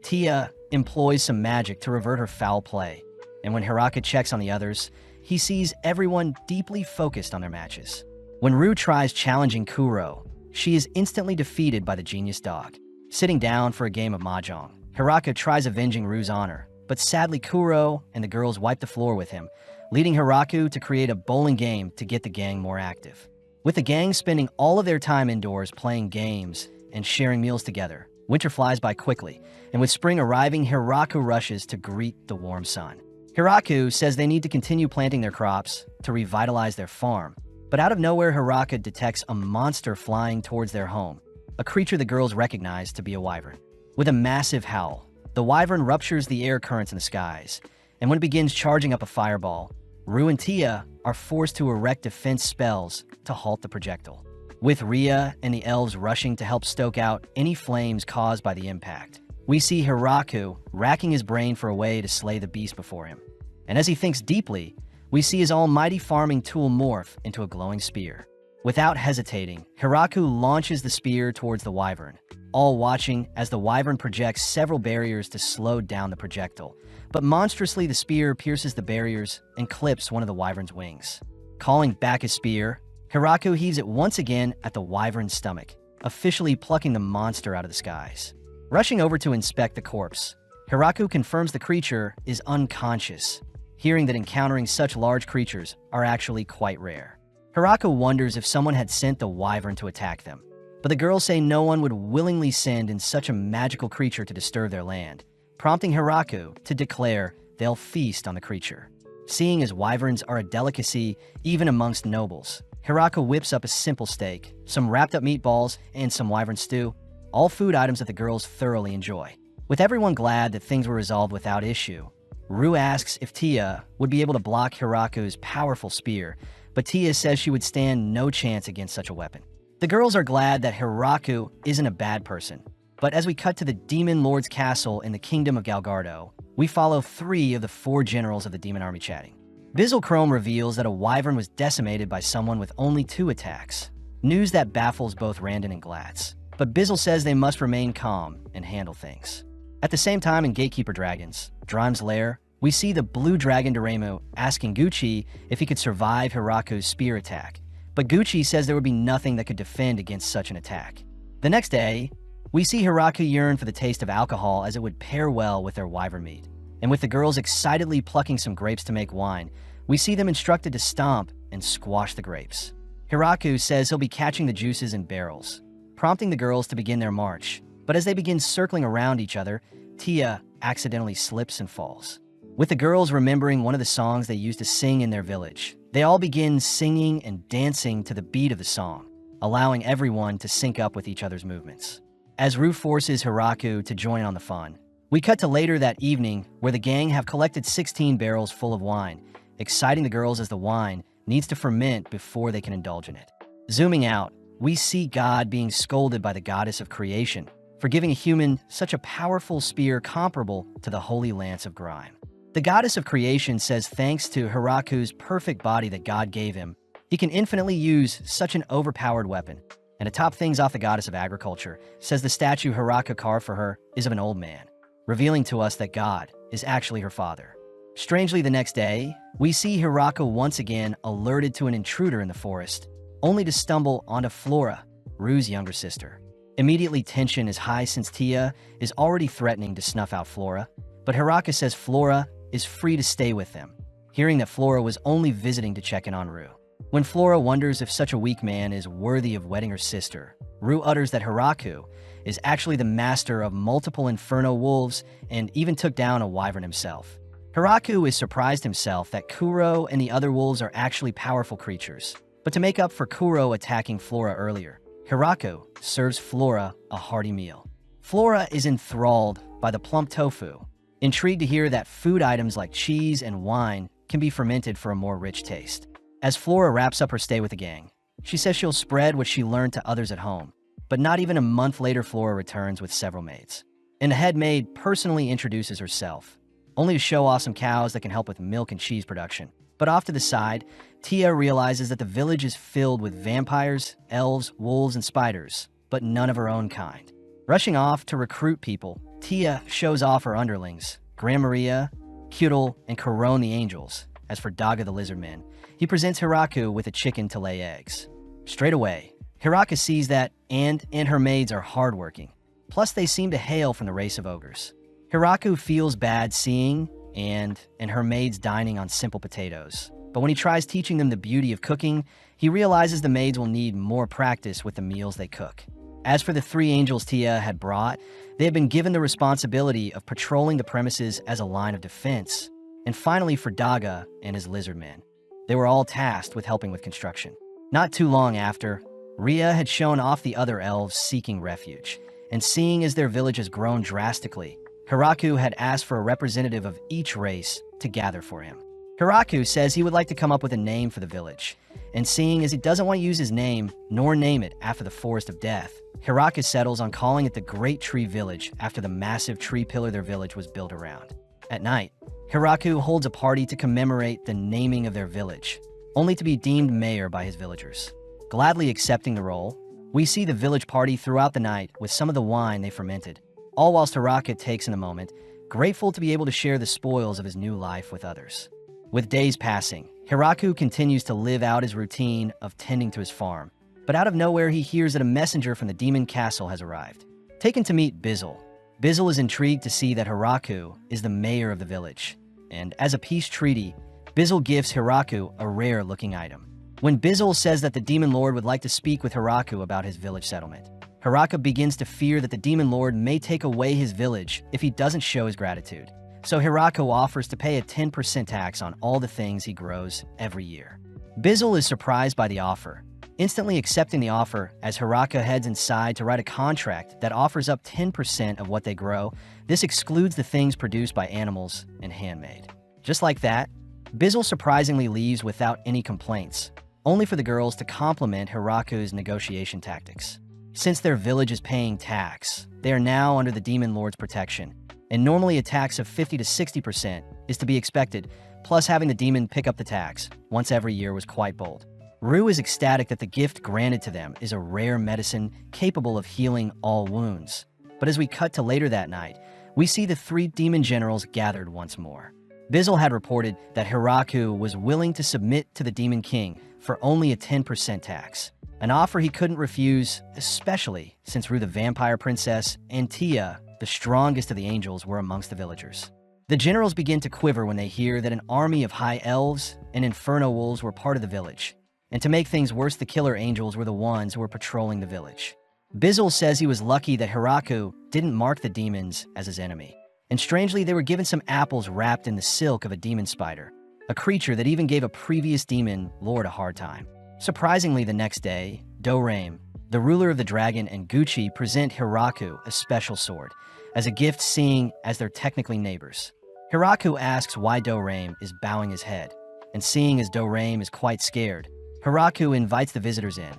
Tia employs some magic to revert her foul play, and when Hiraku checks on the others, he sees everyone deeply focused on their matches. When Rue tries challenging Kuro, she is instantly defeated by the genius dog. Sitting down for a game of mahjong, Hiraku tries avenging Rue's honor, but sadly Kuro and the girls wipe the floor with him, leading Hiraku to create a bowling game to get the gang more active. With the gang spending all of their time indoors playing games and sharing meals together, winter flies by quickly, and with spring arriving, Hiraku rushes to greet the warm sun. Hiraku says they need to continue planting their crops to revitalize their farm, but out of nowhere Hiraku detects a monster flying towards their home, a creature the girls recognize to be a wyvern. With a massive howl, the wyvern ruptures the air currents in the skies, and when it begins charging up a fireball, Rue and Tia are forced to erect defense spells to halt the projectile. With Ria and the elves rushing to help stoke out any flames caused by the impact, we see Hiraku racking his brain for a way to slay the beast before him. And as he thinks deeply, we see his almighty farming tool morph into a glowing spear. Without hesitating, Hiraku launches the spear towards the wyvern, all watching as the wyvern projects several barriers to slow down the projectile. But monstrously, the spear pierces the barriers and clips one of the wyvern's wings. Calling back his spear, Hiraku heaves it once again at the wyvern's stomach, officially plucking the monster out of the skies. Rushing over to inspect the corpse, Hiraku confirms the creature is unconscious, hearing that encountering such large creatures are actually quite rare. Hiraku wonders if someone had sent the wyvern to attack them, but the girls say no one would willingly send in such a magical creature to disturb their land, prompting Hiraku to declare they'll feast on the creature. Seeing as wyverns are a delicacy even amongst nobles, Hiraku whips up a simple steak, some wrapped-up meatballs, and some wyvern stew, all food items that the girls thoroughly enjoy. With everyone glad that things were resolved without issue, Rue asks if Tia would be able to block Hiraku's powerful spear, but Tia says she would stand no chance against such a weapon. The girls are glad that Hiraku isn't a bad person, but as we cut to the Demon Lord's castle in the Kingdom of Galgardo, we follow 3 of the 4 generals of the demon army chatting. Bizzle Chrome reveals that a wyvern was decimated by someone with only 2 attacks. News that baffles both Randon and Glatz. But Bizzle says they must remain calm and handle things. At the same time in Gatekeeper Dragons, Drime's lair, we see the blue dragon Doremu asking Gucci if he could survive Hiraku's spear attack. But Gucci says there would be nothing that could defend against such an attack. The next day, we see Hiraku yearn for the taste of alcohol as it would pair well with their wyvern meat. And with the girls excitedly plucking some grapes to make wine, we see them instructed to stomp and squash the grapes. Hiraku says he'll be catching the juices in barrels, prompting the girls to begin their march. But as they begin circling around each other, Tia accidentally slips and falls. With the girls remembering one of the songs they used to sing in their village, they all begin singing and dancing to the beat of the song, allowing everyone to sync up with each other's movements. As Ru forces Hiraku to join on the fun, we cut to later that evening where the gang have collected 16 barrels full of wine, exciting the girls as the wine needs to ferment before they can indulge in it. Zooming out, we see God being scolded by the goddess of creation for giving a human such a powerful spear comparable to the holy lance of Grime. The goddess of creation says thanks to Hiraku's perfect body that God gave him, he can infinitely use such an overpowered weapon. And to top things off, the goddess of agriculture says the statue Hiraku carved for her is of an old man, revealing to us that God is actually her father. Strangely, the next day, we see Hiraku once again alerted to an intruder in the forest, only to stumble onto Flora, Ru's younger sister. Immediately, tension is high since Tia is already threatening to snuff out Flora, but Hiraku says Flora is free to stay with them, hearing that Flora was only visiting to check in on Ru. When Flora wonders if such a weak man is worthy of wedding her sister, Ru utters that Hiraku is actually the master of multiple inferno wolves and even took down a wyvern himself. Hiraku is surprised himself that Kuro and the other wolves are actually powerful creatures. But to make up for Kuro attacking Flora earlier, Hiraku serves Flora a hearty meal. Flora is enthralled by the plump tofu, intrigued to hear that food items like cheese and wine can be fermented for a more rich taste. As Flora wraps up her stay with the gang, she says she'll spread what she learned to others at home. But not even a month later, Flora returns with several maids. And the head maid personally introduces herself, only to show off some cows that can help with milk and cheese production. But off to the side, Tia realizes that the village is filled with vampires, elves, wolves, and spiders, but none of her own kind. Rushing off to recruit people, Tia shows off her underlings, Gran Maria, Kudel, and Corone the Angels. As for Daga the Lizardman, he presents Hiraku with a chicken to lay eggs. Straight away, Hiraku sees that and her maids are hardworking. Plus, they seem to hail from the race of ogres. Hiraku feels bad seeing and her maids dining on simple potatoes. But when he tries teaching them the beauty of cooking, he realizes the maids will need more practice with the meals they cook. As for the 3 angels Tia had brought, they have been given the responsibility of patrolling the premises as a line of defense. And finally, for Daga and his lizardman, they were all tasked with helping with construction. Not too long after, Ria had shown off the other elves seeking refuge, and seeing as their village has grown drastically, Hiraku had asked for a representative of each race to gather for him. Hiraku says he would like to come up with a name for the village, and seeing as he doesn't want to use his name nor name it after the Forest of Death, Hiraku settles on calling it the Great Tree Village after the massive tree pillar their village was built around. At night, Hiraku holds a party to commemorate the naming of their village, only to be deemed mayor by his villagers. Gladly accepting the role, we see the village party throughout the night with some of the wine they fermented, all whilst Hiraku takes in a moment, grateful to be able to share the spoils of his new life with others. With days passing, Hiraku continues to live out his routine of tending to his farm, but out of nowhere he hears that a messenger from the demon castle has arrived. Taken to meet Bizzle, Bizzle is intrigued to see that Hiraku is the mayor of the village, and as a peace treaty, Bizzle gives Hiraku a rare-looking item. When Bizzle says that the Demon Lord would like to speak with Hiraku about his village settlement, Hiraku begins to fear that the Demon Lord may take away his village if he doesn't show his gratitude. So Hiraku offers to pay a 10% tax on all the things he grows every year. Bizzle is surprised by the offer, instantly accepting the offer as Hiraku heads inside to write a contract that offers up 10% of what they grow. This excludes the things produced by animals and handmade. Just like that, Bizzle surprisingly leaves without any complaints, only for the girls to compliment Hiraku's negotiation tactics. Since their village is paying tax, they are now under the Demon Lord's protection, and normally a tax of 50 to 60% is to be expected, Plus, having the demon pick up the tax once every year was quite bold. Rue is ecstatic that the gift granted to them is a rare medicine capable of healing all wounds. But as we cut to later that night, we see the three demon generals gathered once more. Bizzle had reported that Hiraku was willing to submit to the Demon King for only a 10% tax, an offer he couldn't refuse, especially since Rue the Vampire Princess and Tia, the strongest of the angels, were amongst the villagers. The generals begin to quiver when they hear that an army of high elves and inferno wolves were part of the village. And to make things worse, the killer angels were the ones who were patrolling the village. Bizzle says he was lucky that Hiraku didn't mark the demons as his enemy. And strangely, they were given some apples wrapped in the silk of a demon spider, a creature that even gave a previous demon lord a hard time. Surprisingly, the next day, Dorame, the ruler of the dragon, and Gucci present Hiraku a special sword, as a gift, seeing as they're technically neighbors. Hiraku asks why Dorame is bowing his head, and seeing as Dorame is quite scared, Hiraku invites the visitors in,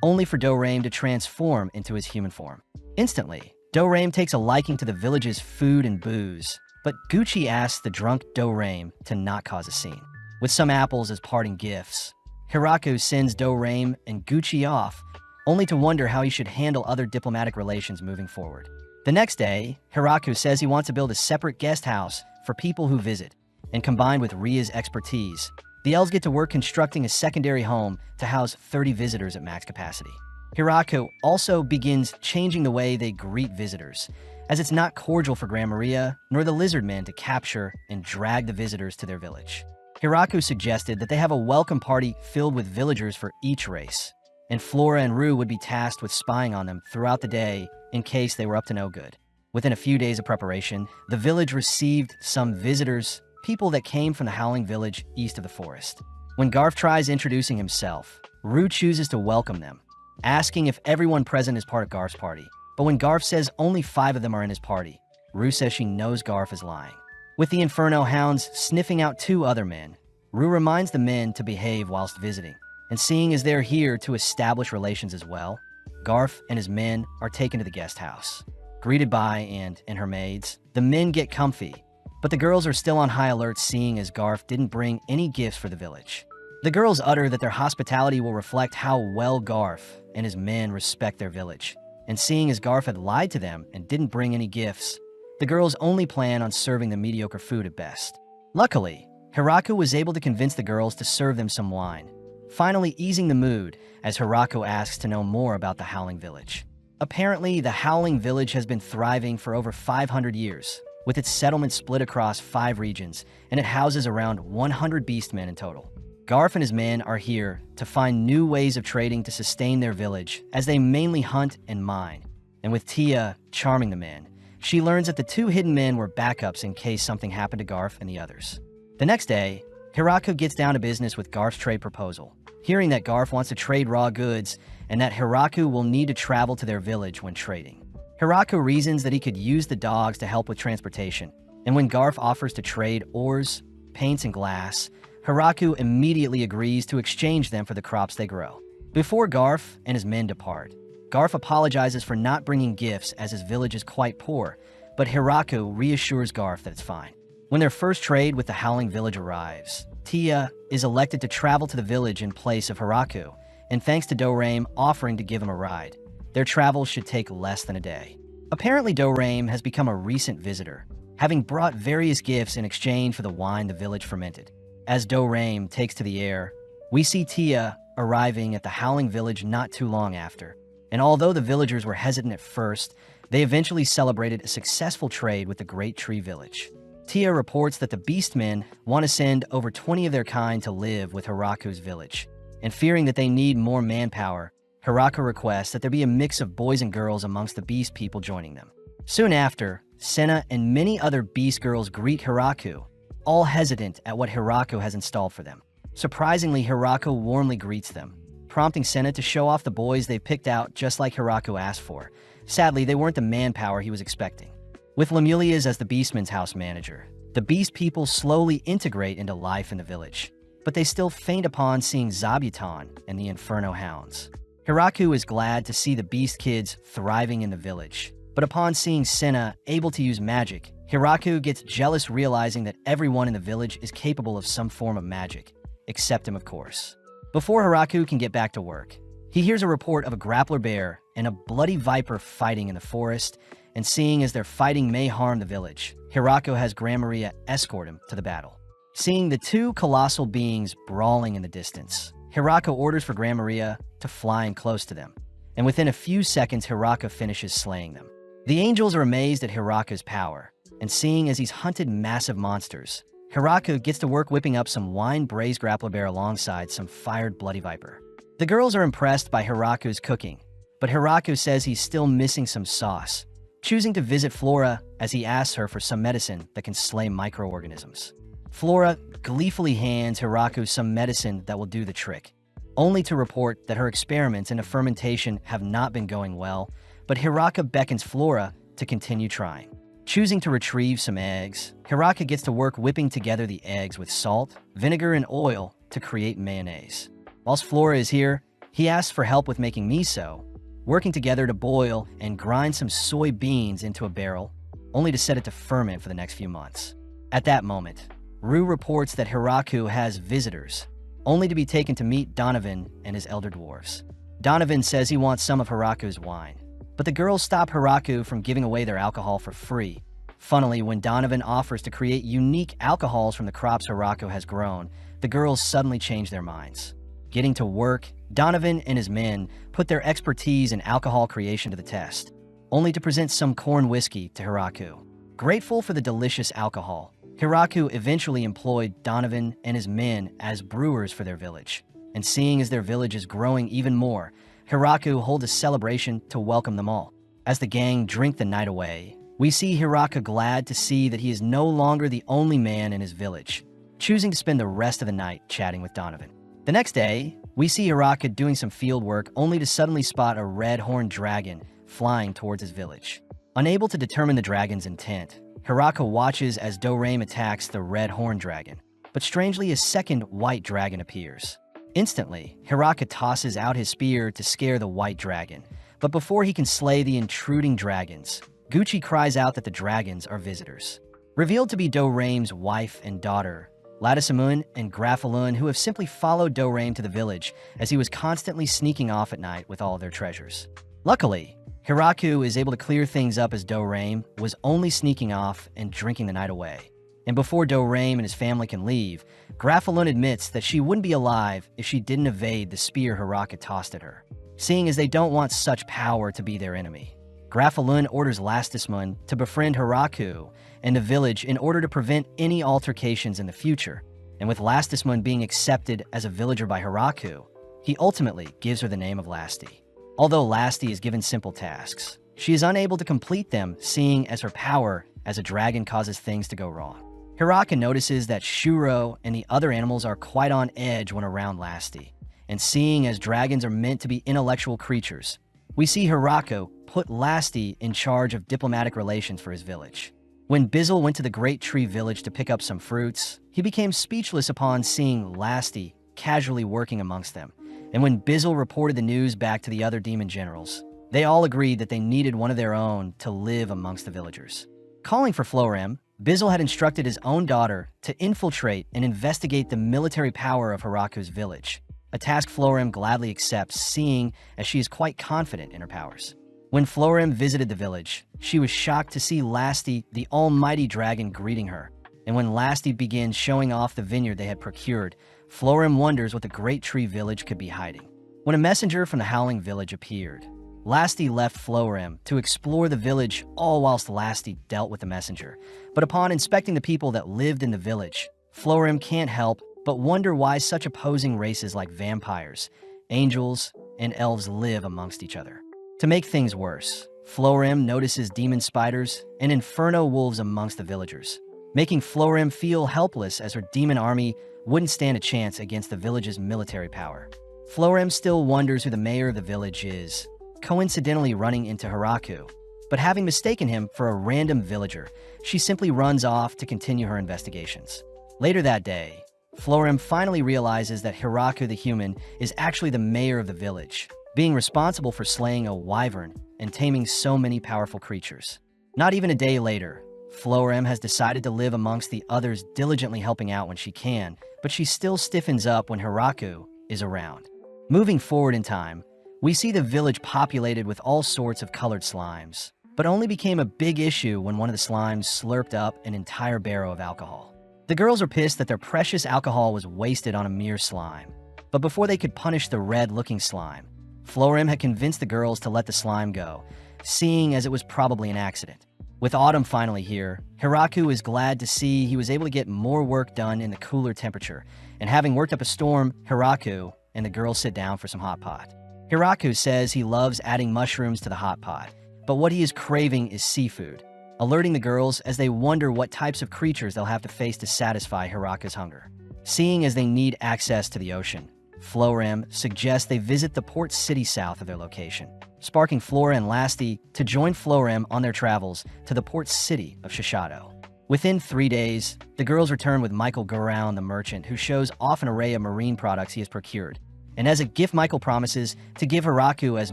only for Dorame to transform into his human form. Instantly, Dorame takes a liking to the village's food and booze, but Gucci asks the drunk Dorame to not cause a scene. With some apples as parting gifts, Hiraku sends Dorame and Gucci off, only to wonder how he should handle other diplomatic relations moving forward. The next day, Hiraku says he wants to build a separate guest house for people who visit, and combined with Ria's expertise, the elves get to work constructing a secondary home to house 30 visitors at max capacity. Hiraku also begins changing the way they greet visitors, as it's not cordial for Gran Maria nor the lizard men to capture and drag the visitors to their village. Hiraku suggested that they have a welcome party filled with villagers for each race, and Flora and Rue would be tasked with spying on them throughout the day in case they were up to no good. Within a few days of preparation, the village received some visitors, people that came from the Howling Village east of the forest. When Garf tries introducing himself, Rue chooses to welcome them, asking if everyone present is part of Garf's party. But when Garf says only 5 of them are in his party, Rue says she knows Garf is lying. With the Inferno Hounds sniffing out 2 other men, Rue reminds the men to behave whilst visiting, and seeing as they're here to establish relations as well, Garf and his men are taken to the guest house. Greeted by and her maids, the men get comfy, but the girls are still on high alert, seeing as Garf didn't bring any gifts for the village. The girls utter that their hospitality will reflect how well Garf and his men respect their village, and seeing as Garf had lied to them and didn't bring any gifts, the girls only plan on serving them mediocre food at best. Luckily, Hiraku was able to convince the girls to serve them some wine, finally easing the mood as Hiraku asks to know more about the Howling Village. Apparently, the Howling Village has been thriving for over 500 years, with its settlement split across 5 regions, and it houses around 100 beastmen in total. Garf and his men are here to find new ways of trading to sustain their village, as they mainly hunt and mine. And with Tia charming the men, she learns that the 2 hidden men were backups in case something happened to Garf and the others. The next day, Hiraku gets down to business with Garf's trade proposal, hearing that Garf wants to trade raw goods and that Hiraku will need to travel to their village when trading. Hiraku reasons that he could use the dogs to help with transportation, and when Garf offers to trade ores, paints, and glass, Hiraku immediately agrees to exchange them for the crops they grow. Before Garf and his men depart, Garf apologizes for not bringing gifts as his village is quite poor, but Hiraku reassures Garf that it's fine. When their first trade with the Howling Village arrives, Tia is elected to travel to the village in place of Hiraku, and thanks to Dorame offering to give him a ride, their travel should take less than a day. Apparently, Dorame has become a recent visitor, having brought various gifts in exchange for the wine the village fermented. As Dorame takes to the air, we see Tia arriving at the Howling Village not too long after, and although the villagers were hesitant at first, they eventually celebrated a successful trade with the Great Tree Village. Tia reports that the Beastmen want to send over 20 of their kind to live with Hiraku's village, and fearing that they need more manpower, Hiraku requests that there be a mix of boys and girls amongst the Beast people joining them. Soon after, Senna and many other Beast girls greet Hiraku, all hesitant at what Hiraku has installed for them. Surprisingly, Hiraku warmly greets them, prompting Senna to show off the boys they've picked out just like Hiraku asked for. Sadly, they weren't the manpower he was expecting. With Lemulias as the Beastman's house manager, the Beast people slowly integrate into life in the village, but they still faint upon seeing Zabuton and the Inferno Hounds. Hiraku is glad to see the Beast kids thriving in the village, But upon seeing Senna able to use magic, Hiraku gets jealous, realizing that everyone in the village is capable of some form of magic, except him, of course. Before Hiraku can get back to work, he hears a report of a grappler bear and a bloody viper fighting in the forest, and seeing as their fighting may harm the village, Hiraku has Grandmaria escort him to the battle. Seeing the two colossal beings brawling in the distance, Hiraku orders for Grandmaria to fly in close to them, and within a few seconds Hiraku finishes slaying them. The angels are amazed at Hiraku's power, and seeing as he's hunted massive monsters, Hiraku gets to work whipping up some wine-braised grappler bear alongside some fired bloody viper. The girls are impressed by Hiraku's cooking, but Hiraku says he's still missing some sauce, choosing to visit Flora as he asks her for some medicine that can slay microorganisms. Flora gleefully hands Hiraku some medicine that will do the trick, only to report that her experiments into fermentation have not been going well, but Hiraku beckons Flora to continue trying. Choosing to retrieve some eggs, Hiraku gets to work whipping together the eggs with salt, vinegar, and oil to create mayonnaise. Whilst Flora is here, he asks for help with making miso, working together to boil and grind some soybeans into a barrel, only to set it to ferment for the next few months. At that moment, Rue reports that Hiraku has visitors, only to be taken to meet Donovan and his elder dwarves. Donovan says he wants some of Hiraku's wine, but the girls stop Hiraku from giving away their alcohol for free. Funnily, when Donovan offers to create unique alcohols from the crops Hiraku has grown, the girls suddenly change their minds. Getting to work, Donovan and his men put their expertise in alcohol creation to the test, only to present some corn whiskey to Hiraku. Grateful for the delicious alcohol, Hiraku eventually employed Donovan and his men as brewers for their village, and seeing as their village is growing even more, Hiraku holds a celebration to welcome them all. As the gang drink the night away, we see Hiraku glad to see that he is no longer the only man in his village, choosing to spend the rest of the night chatting with Donovan. The next day, we see Hiraku doing some field work only to suddenly spot a red-horned dragon flying towards his village. Unable to determine the dragon's intent, Hiraku watches as Dorame attacks the red-horned dragon, but strangely a second white dragon appears. Instantly, Hiraku tosses out his spear to scare the white dragon, but before he can slay the intruding dragons, Gucci cries out that the dragons are visitors. Revealed to be Dorame's wife and daughter, Ladisamun and Grafalun, who have simply followed Dorame to the village as he was constantly sneaking off at night with all of their treasures. Luckily, Hiraku is able to clear things up as Dorame was only sneaking off and drinking the night away. And before Dorame and his family can leave, Grafalun admits that she wouldn't be alive if she didn't evade the spear Hiraku tossed at her, seeing as they don't want such power to be their enemy. Grafalun orders Lastismun to befriend Hiraku and the village in order to prevent any altercations in the future, and with Lastismun being accepted as a villager by Hiraku, he ultimately gives her the name of Lasti. Although Lasti is given simple tasks, she is unable to complete them, seeing as her power as a dragon causes things to go wrong. Hiraku notices that Shuro and the other animals are quite on edge when around Lasti, and seeing as dragons are meant to be intellectual creatures, we see Hiraku put Lasti in charge of diplomatic relations for his village. When Bizzle went to the Great Tree Village to pick up some fruits, he became speechless upon seeing Lasti casually working amongst them. And when Bizzle reported the news back to the other demon generals, they all agreed that they needed one of their own to live amongst the villagers. Calling for Florem, Bizzle had instructed his own daughter to infiltrate and investigate the military power of Hiraku's village, a task Florem gladly accepts, seeing as she is quite confident in her powers. When Florem visited the village, she was shocked to see Lasti, the almighty dragon, greeting her. And when Lasti begins showing off the vineyard they had procured, Florem wonders what the Great Tree Village could be hiding. When a messenger from the Howling Village appeared, Lasti left Florem to explore the village, all whilst Lasti dealt with the messenger. But upon inspecting the people that lived in the village, Florem can't help but wonder why such opposing races like vampires, angels, and elves live amongst each other. To make things worse, Florem notices demon spiders and inferno wolves amongst the villagers, making Florem feel helpless as her demon army wouldn't stand a chance against the village's military power. Florem still wonders who the mayor of the village is, coincidentally running into Hiraku, but having mistaken him for a random villager, she simply runs off to continue her investigations. Later that day, Florem finally realizes that Hiraku the human is actually the mayor of the village, being responsible for slaying a wyvern and taming so many powerful creatures. Not even a day later, Florem has decided to live amongst the others, diligently helping out when she can, but she still stiffens up when Hiraku is around. Moving forward in time, we see the village populated with all sorts of colored slimes, but only became a big issue when one of the slimes slurped up an entire barrel of alcohol. The girls are pissed that their precious alcohol was wasted on a mere slime, but before they could punish the red-looking slime, Florem had convinced the girls to let the slime go, seeing as it was probably an accident. With autumn finally here, Hiraku is glad to see he was able to get more work done in the cooler temperature, and having worked up a storm, Hiraku and the girls sit down for some hot pot. Hiraku says he loves adding mushrooms to the hot pot, but what he is craving is seafood, alerting the girls as they wonder what types of creatures they'll have to face to satisfy Hiraku's hunger. Seeing as they need access to the ocean, Florem suggests they visit the port city south of their location, sparking Flora and Lasti to join Florem on their travels to the port city of Shishato. Within 3 days, the girls return with Michael Guraun, the merchant, who shows off an array of marine products he has procured. And as a gift, Michael promises to give Hiraku as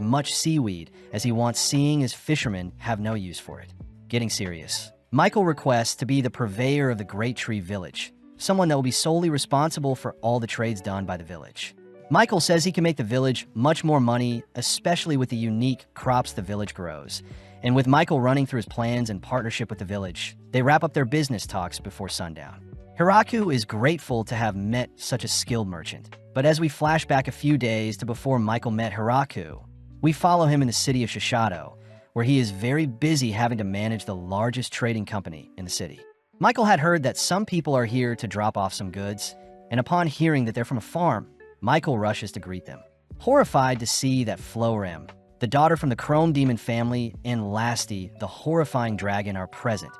much seaweed as he wants, seeing as fishermen have no use for it. Getting serious, Michael requests to be the purveyor of the Great Tree Village, someone that will be solely responsible for all the trades done by the village. Michael says he can make the village much more money, especially with the unique crops the village grows. And with Michael running through his plans in partnership with the village, they wrap up their business talks before sundown. Hiraku is grateful to have met such a skilled merchant, but as we flash back a few days to before Michael met Hiraku, we follow him in the city of Shishato, where he is very busy having to manage the largest trading company in the city. Michael had heard that some people are here to drop off some goods, and upon hearing that they're from a farm, Michael rushes to greet them. Horrified to see that Florem, the daughter from the Chrome Demon family, and Lasti, the horrifying dragon, are present,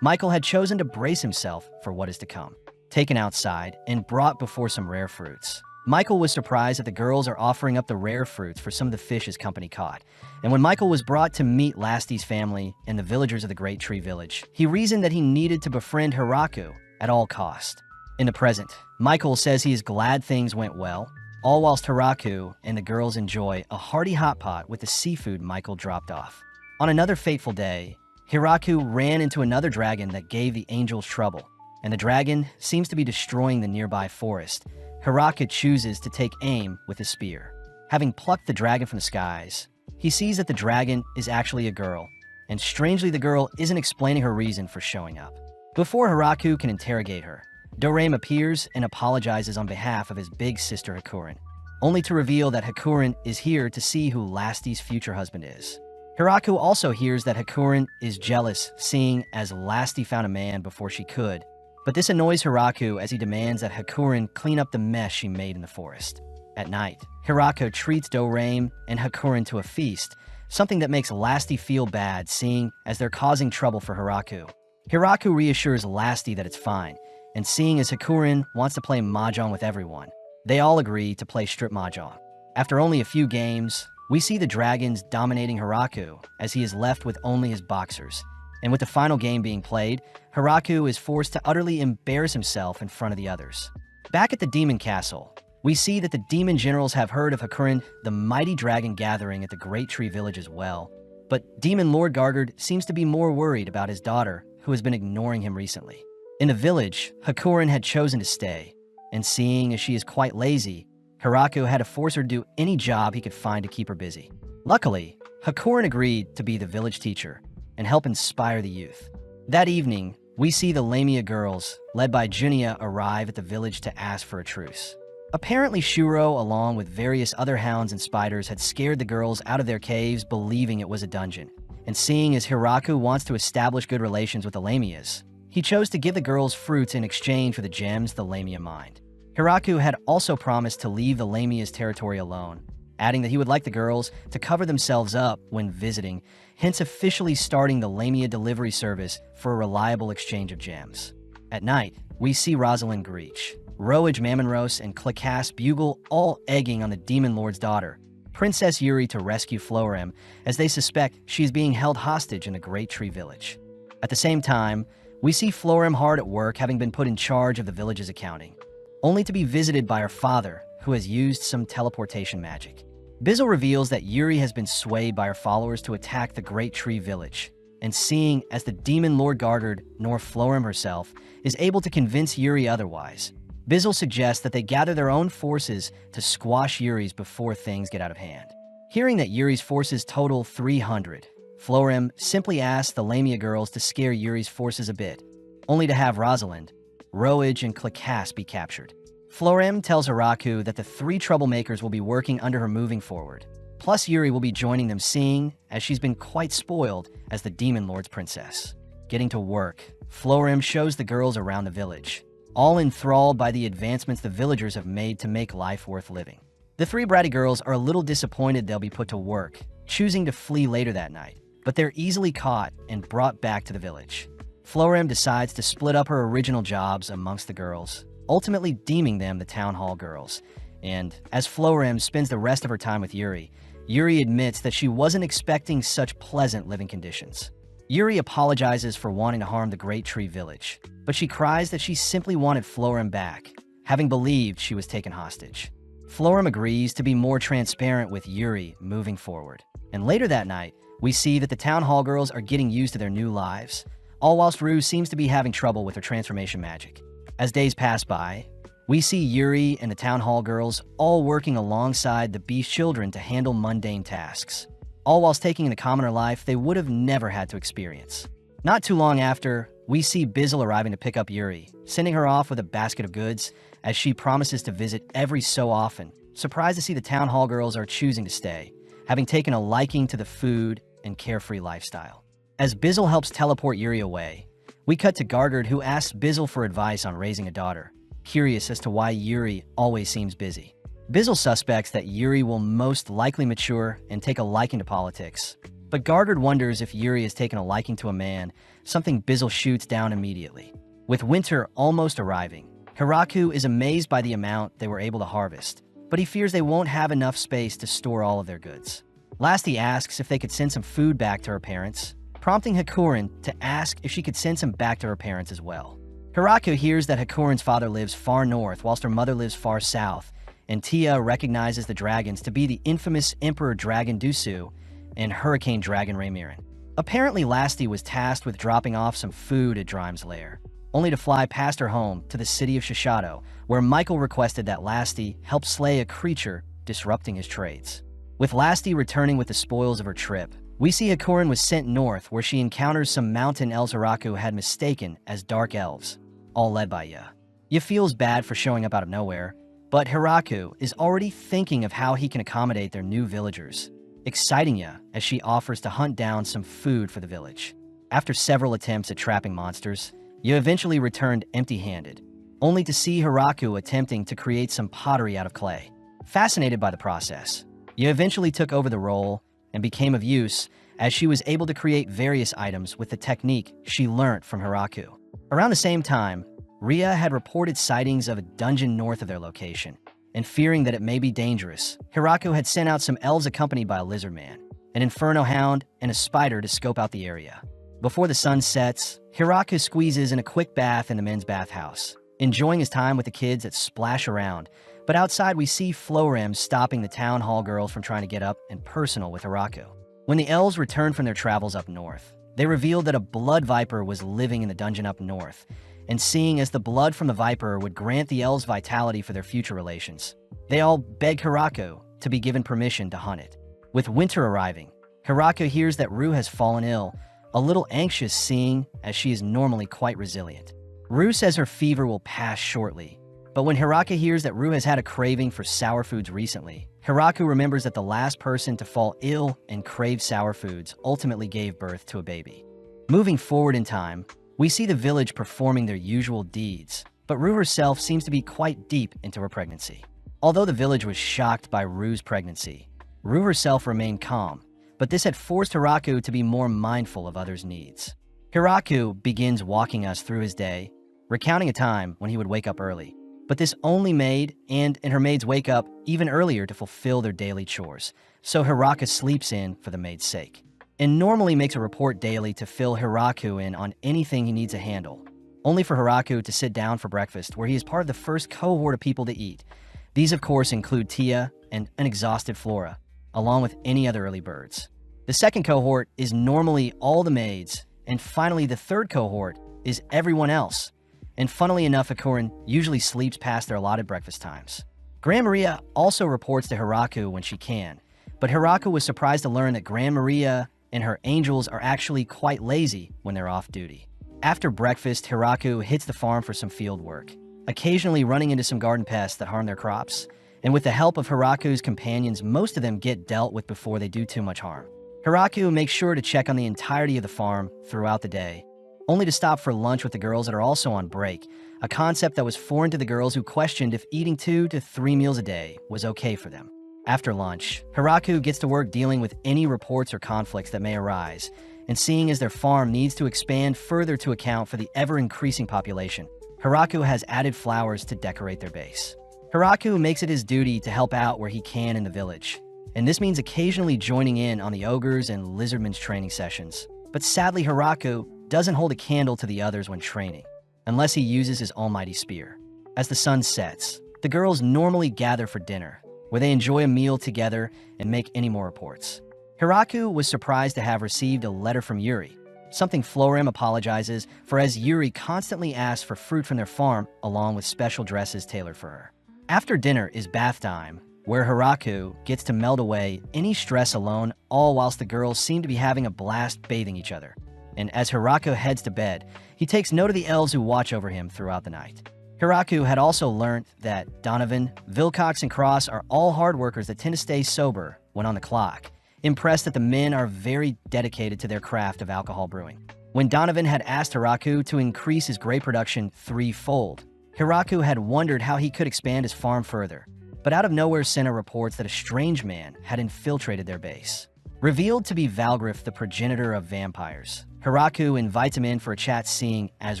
Michael had chosen to brace himself for what is to come. Taken outside and brought before some rare fruits, Michael was surprised that the girls are offering up the rare fruits for some of the fish his company caught. And when Michael was brought to meet Lasti's family and the villagers of the Great Tree Village, he reasoned that he needed to befriend Hiraku at all cost. In the present, Michael says he is glad things went well, all whilst Hiraku and the girls enjoy a hearty hot pot with the seafood Michael dropped off. On another fateful day, Hiraku ran into another dragon that gave the angels trouble, and the dragon seems to be destroying the nearby forest. Hiraku chooses to take aim with his spear. Having plucked the dragon from the skies, he sees that the dragon is actually a girl, and strangely the girl isn't explaining her reason for showing up. Before Hiraku can interrogate her, Dorame appears and apologizes on behalf of his big sister Hakurin, only to reveal that Hakurin is here to see who Lasti's future husband is. Hiraku also hears that Hakurin is jealous, seeing as Lasti found a man before she could, but this annoys Hiraku as he demands that Hakurin clean up the mess she made in the forest. At night, Hiraku treats Dorame and Hakurin to a feast, something that makes Lasti feel bad, seeing as they're causing trouble for Hiraku. Hiraku reassures Lasti that it's fine, and seeing as Hakurin wants to play mahjong with everyone, they all agree to play strip mahjong. After only a few games, we see the dragons dominating Hiraku as he is left with only his boxers. And with the final game being played, Hiraku is forced to utterly embarrass himself in front of the others. Back at the Demon Castle, we see that the demon generals have heard of Hakurin, the mighty dragon, gathering at the Great Tree Village as well. But Demon Lord Gargard seems to be more worried about his daughter, who has been ignoring him recently. In the village, Hakurin had chosen to stay, and seeing as she is quite lazy, Hiraku had to force her to do any job he could find to keep her busy. Luckily, Hakurin agreed to be the village teacher and help inspire the youth. That evening, we see the Lamia girls, led by Junia, arrive at the village to ask for a truce. Apparently Shuro, along with various other hounds and spiders, had scared the girls out of their caves, believing it was a dungeon. And seeing as Hiraku wants to establish good relations with the Lamias, he chose to give the girls fruits in exchange for the gems the Lamia mined. Hiraku had also promised to leave the Lamia's territory alone, adding that he would like the girls to cover themselves up when visiting, hence officially starting the Lamia delivery service for a reliable exchange of gems. At night, we see Rosalind Greach, Roage Mamonros, and Klakas Bugle all egging on the Demon Lord's daughter, Princess Yuri, to rescue Florem, as they suspect she is being held hostage in the Great Tree Village. At the same time, we see Florem hard at work, having been put in charge of the village's accounting, only to be visited by her father, who has used some teleportation magic. Bizzle reveals that Yuri has been swayed by her followers to attack the Great Tree Village, and seeing as the demon Lord Gargard, nor Florim herself, is able to convince Yuri otherwise, Bizzle suggests that they gather their own forces to squash Yuri's before things get out of hand. Hearing that Yuri's forces total 300, Florim simply asks the Lamia girls to scare Yuri's forces a bit, only to have Rosalind, Roage, and Klakas be captured. Florim tells Hiraku that the three troublemakers will be working under her moving forward. Plus, Yuri will be joining them, seeing as she's been quite spoiled as the Demon Lord's princess. Getting to work, Florim shows the girls around the village, all enthralled by the advancements the villagers have made to make life worth living. The three bratty girls are a little disappointed they'll be put to work, choosing to flee later that night, but they're easily caught and brought back to the village. Florim decides to split up her original jobs amongst the girls, ultimately deeming them the Town Hall girls. And as Florim spends the rest of her time with Yuri, Yuri admits that she wasn't expecting such pleasant living conditions. Yuri apologizes for wanting to harm the Great Tree Village, but she cries that she simply wanted Florim back, having believed she was taken hostage. Florim agrees to be more transparent with Yuri moving forward. And later that night, we see that the Town Hall girls are getting used to their new lives, all whilst Rue seems to be having trouble with her transformation magic. As days pass by, we see Yuri and the Town Hall girls all working alongside the Beast children to handle mundane tasks, all whilst taking the commoner life they would have never had to experience. Not too long after, we see Bizzle arriving to pick up Yuri, sending her off with a basket of goods as she promises to visit every so often, surprised to see the Town Hall girls are choosing to stay, having taken a liking to the food and carefree lifestyle. As Bizzle helps teleport Yuri away, we cut to Gargard, who asks Bizzle for advice on raising a daughter, curious as to why Yuri always seems busy. Bizzle suspects that Yuri will most likely mature and take a liking to politics, but Gargard wonders if Yuri has taken a liking to a man, something Bizzle shoots down immediately. With winter almost arriving, Hiraku is amazed by the amount they were able to harvest, but he fears they won't have enough space to store all of their goods. Last, he asks if they could send some food back to her parents, prompting Hakurin to ask if she could send some back to her parents as well. Hiraku hears that Hakurin's father lives far north whilst her mother lives far south, and Tia recognizes the dragons to be the infamous Emperor Dragon Dusu and Hurricane Dragon Raymiran. Apparently, Lasti was tasked with dropping off some food at Drime's lair, only to fly past her home to the city of Shishato, where Michael requested that Lasti help slay a creature disrupting his trades. With Lasti returning with the spoils of her trip, we see Hakurin was sent north, where she encounters some mountain elves Hiraku had mistaken as dark elves, all led by Ya. Ya feels bad for showing up out of nowhere, but Hiraku is already thinking of how he can accommodate their new villagers, exciting Ya as she offers to hunt down some food for the village. After several attempts at trapping monsters, Ya eventually returned empty-handed, only to see Hiraku attempting to create some pottery out of clay. Fascinated by the process, Ya eventually took over the role and became of use as she was able to create various items with the technique she learnt from Hiraku. Around the same time, Ria had reported sightings of a dungeon north of their location, and fearing that it may be dangerous, Hiraku had sent out some elves accompanied by a lizard man, an inferno hound, and a spider to scope out the area. Before the sun sets, Hiraku squeezes in a quick bath in the men's bathhouse, enjoying his time with the kids that splash around, but outside we see Florim stopping the Town Hall girls from trying to get up and personal with Hiraku. When the elves returned from their travels up north, they revealed that a blood viper was living in the dungeon up north, and seeing as the blood from the viper would grant the elves vitality for their future relations, they all beg Hiraku to be given permission to hunt it. With winter arriving, Hiraku hears that Rue has fallen ill, a little anxious seeing as she is normally quite resilient. Rue says her fever will pass shortly, but when Hiraku hears that Rue has had a craving for sour foods recently, Hiraku remembers that the last person to fall ill and crave sour foods ultimately gave birth to a baby. Moving forward in time, we see the village performing their usual deeds, but Rue herself seems to be quite deep into her pregnancy. Although the village was shocked by Rue's pregnancy, Rue herself remained calm, but this had forced Hiraku to be more mindful of others' needs. Hiraku begins walking us through his day, recounting a time when he would wake up early, but this only maid and her maids wake up even earlier to fulfill their daily chores, so Hiraku sleeps in for the maid's sake, and normally makes a report daily to fill Hiraku in on anything he needs to handle, only for Hiraku to sit down for breakfast, where he is part of the first cohort of people to eat. These, of course, include Tia and an exhausted Flora. along with any other early birds. The second cohort is normally all the maids, and finally the third cohort is everyone else. And funnily enough, Akurin usually sleeps past their allotted breakfast times. Gran Maria also reports to Hiraku when she can, but Hiraku was surprised to learn that Gran Maria and her angels are actually quite lazy when they're off duty. After breakfast, Hiraku hits the farm for some field work, occasionally running into some garden pests that harm their crops. And with the help of Hiraku's companions, most of them get dealt with before they do too much harm. Hiraku makes sure to check on the entirety of the farm throughout the day, only to stop for lunch with the girls that are also on break, a concept that was foreign to the girls who questioned if eating 2 to 3 meals a day was okay for them. After lunch, Hiraku gets to work dealing with any reports or conflicts that may arise, and seeing as their farm needs to expand further to account for the ever-increasing population, Hiraku has added flowers to decorate their base. Hiraku makes it his duty to help out where he can in the village, and this means occasionally joining in on the ogres and lizardmen's training sessions. But sadly, Hiraku doesn't hold a candle to the others when training, unless he uses his almighty spear. As the sun sets, the girls normally gather for dinner, where they enjoy a meal together and make any more reports. Hiraku was surprised to have received a letter from Yuri, something Florim apologizes for, as Yuri constantly asks for fruit from their farm along with special dresses tailored for her. After dinner is bath time, where Hiraku gets to melt away any stress alone, all whilst the girls seem to be having a blast bathing each other. And as Hiraku heads to bed, he takes note of the elves who watch over him throughout the night. Hiraku had also learned that Donovan, Vilcox, and Cross are all hard workers that tend to stay sober when on the clock, impressed that the men are very dedicated to their craft of alcohol brewing. When Donovan had asked Hiraku to increase his grape production 3-fold, Hiraku had wondered how he could expand his farm further. But out of nowhere, Senna reports that a strange man had infiltrated their base. Revealed to be Valgriff, the progenitor of vampires, Hiraku invites him in for a chat, seeing as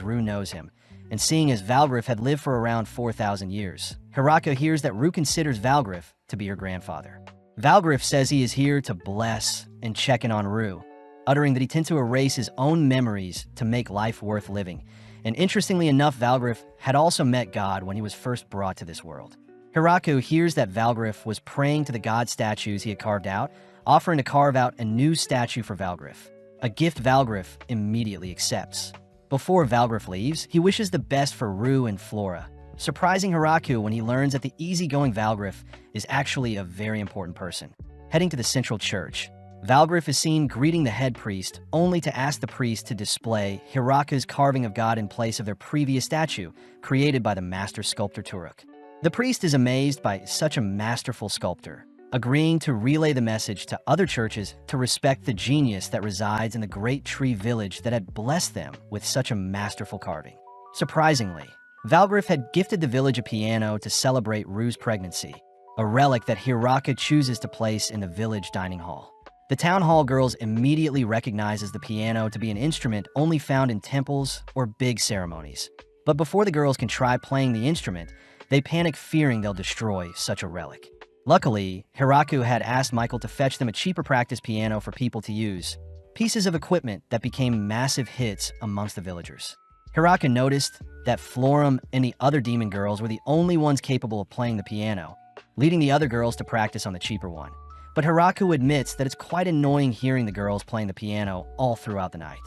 Rue knows him, and seeing as Valgriff had lived for around 4,000 years. Hiraku hears that Rue considers Valgriff to be her grandfather. Valgriff says he is here to bless and check in on Rue, uttering that he tends to erase his own memories to make life worth living. And interestingly enough, Valgriff had also met God when he was first brought to this world. Hiraku hears that Valgriff was praying to the god statues he had carved out, offering to carve out a new statue for Valgriff, a gift Valgriff immediately accepts. Before Valgriff leaves, he wishes the best for Rue and Flora, surprising Hiraku when he learns that the easygoing Valgriff is actually a very important person. Heading to the central church, Valgriff is seen greeting the head priest, only to ask the priest to display Hiraku's carving of God in place of their previous statue, created by the master sculptor Turuk. The priest is amazed by such a masterful sculptor, agreeing to relay the message to other churches to respect the genius that resides in the great tree village that had blessed them with such a masterful carving. Surprisingly, Valgriff had gifted the village a piano to celebrate Rue's pregnancy, a relic that Hiraku chooses to place in the village dining hall. The town hall girls immediately recognizes the piano to be an instrument only found in temples or big ceremonies. But before the girls can try playing the instrument, they panic, fearing they'll destroy such a relic. Luckily, Hiraku had asked Michael to fetch them a cheaper practice piano for people to use, pieces of equipment that became massive hits amongst the villagers. Hiraku noticed that Florim and the other demon girls were the only ones capable of playing the piano, leading the other girls to practice on the cheaper one. But Hiraku admits that it's quite annoying hearing the girls playing the piano all throughout the night.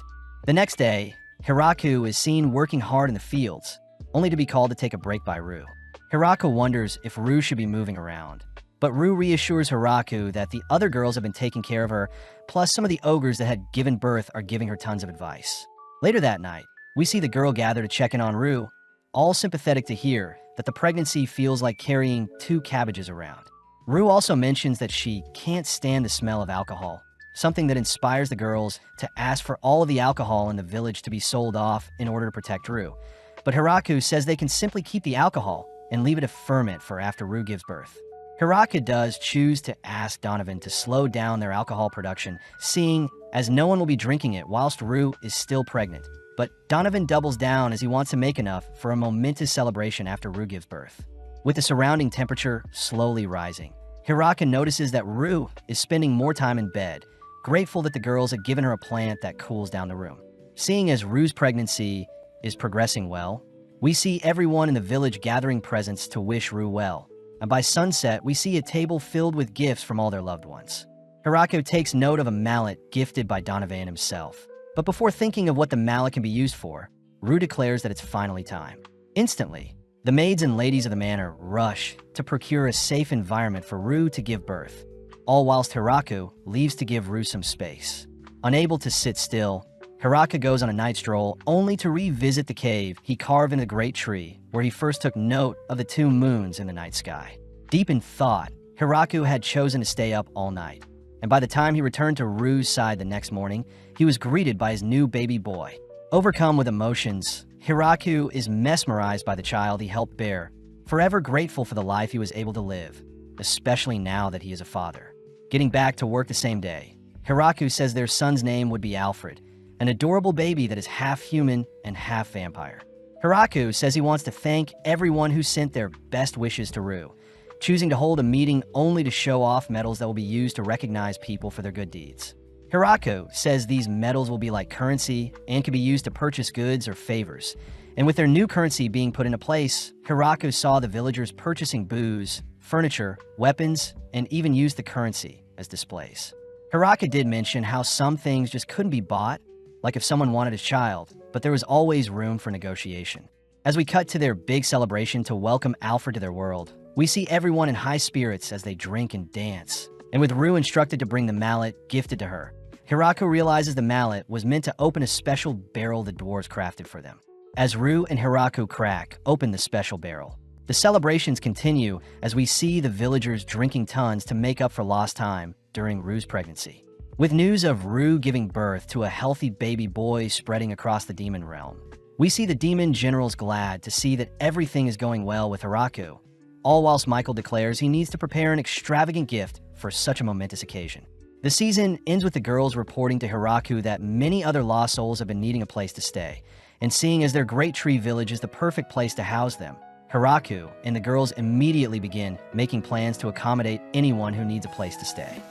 The next day, Hiraku is seen working hard in the fields, only to be called to take a break by Rue. Hiraku wonders if Rue should be moving around, but Rue reassures Hiraku that the other girls have been taking care of her, plus some of the ogres that had given birth are giving her tons of advice. Later that night, we see the girl gather to check in on Rue, all sympathetic to hear that the pregnancy feels like carrying 2 cabbages around. Rue also mentions that she can't stand the smell of alcohol, something that inspires the girls to ask for all of the alcohol in the village to be sold off in order to protect Rue. But Hiraku says they can simply keep the alcohol and leave it to ferment for after Rue gives birth. Hiraku does choose to ask Donovan to slow down their alcohol production, seeing as no one will be drinking it whilst Rue is still pregnant. But Donovan doubles down as he wants to make enough for a momentous celebration after Rue gives birth. With the surrounding temperature slowly rising, Hiraku notices that Rue is spending more time in bed, grateful that the girls had given her a plant that cools down the room. Seeing as Rue's pregnancy is progressing well, we see everyone in the village gathering presents to wish Rue well, and by sunset, we see a table filled with gifts from all their loved ones. Hirako takes note of a mallet gifted by Donovan himself. But before thinking of what the mallet can be used for, Rue declares that it's finally time. Instantly, the maids and ladies of the manor rush to procure a safe environment for Rue to give birth, all whilst Hirako leaves to give Rue some space. Unable to sit still, Hirako goes on a night stroll only to revisit the cave he carved in the great tree where he first took note of the 2 moons in the night sky. Deep in thought, Hirako had chosen to stay up all night, and by the time he returned to Rue's side the next morning, he was greeted by his new baby boy. Overcome with emotions, Hirako is mesmerized by the child he helped bear, forever grateful for the life he was able to live, especially now that he is a father. Getting back to work the same day, Hirako says their son's name would be Alfred, an adorable baby that is half human and half vampire. Hirako says he wants to thank everyone who sent their best wishes to Rue, choosing to hold a meeting only to show off medals that will be used to recognize people for their good deeds. Hirako says these medals will be like currency and can be used to purchase goods or favors. And with their new currency being put into place, Hirako saw the villagers purchasing booze, furniture, weapons, and even used the currency as displays. Hirako did mention how some things just couldn't be bought, like if someone wanted a child, but there was always room for negotiation. As we cut to their big celebration to welcome Alfred to their world, we see everyone in high spirits as they drink and dance. And with Rue instructed to bring the mallet gifted to her, Hirako realizes the mallet was meant to open a special barrel the dwarves crafted for them. As Rue and Hirako crack open the special barrel, the celebrations continue as we see the villagers drinking tons to make up for lost time during Rue's pregnancy. With news of Rue giving birth to a healthy baby boy spreading across the demon realm, we see the demon generals glad to see that everything is going well with Hirako, all whilst Michael declares he needs to prepare an extravagant gift for such a momentous occasion. The season ends with the girls reporting to Hirako that many other lost souls have been needing a place to stay, and seeing as their Great Tree Village is the perfect place to house them, Hirako and the girls immediately begin making plans to accommodate anyone who needs a place to stay.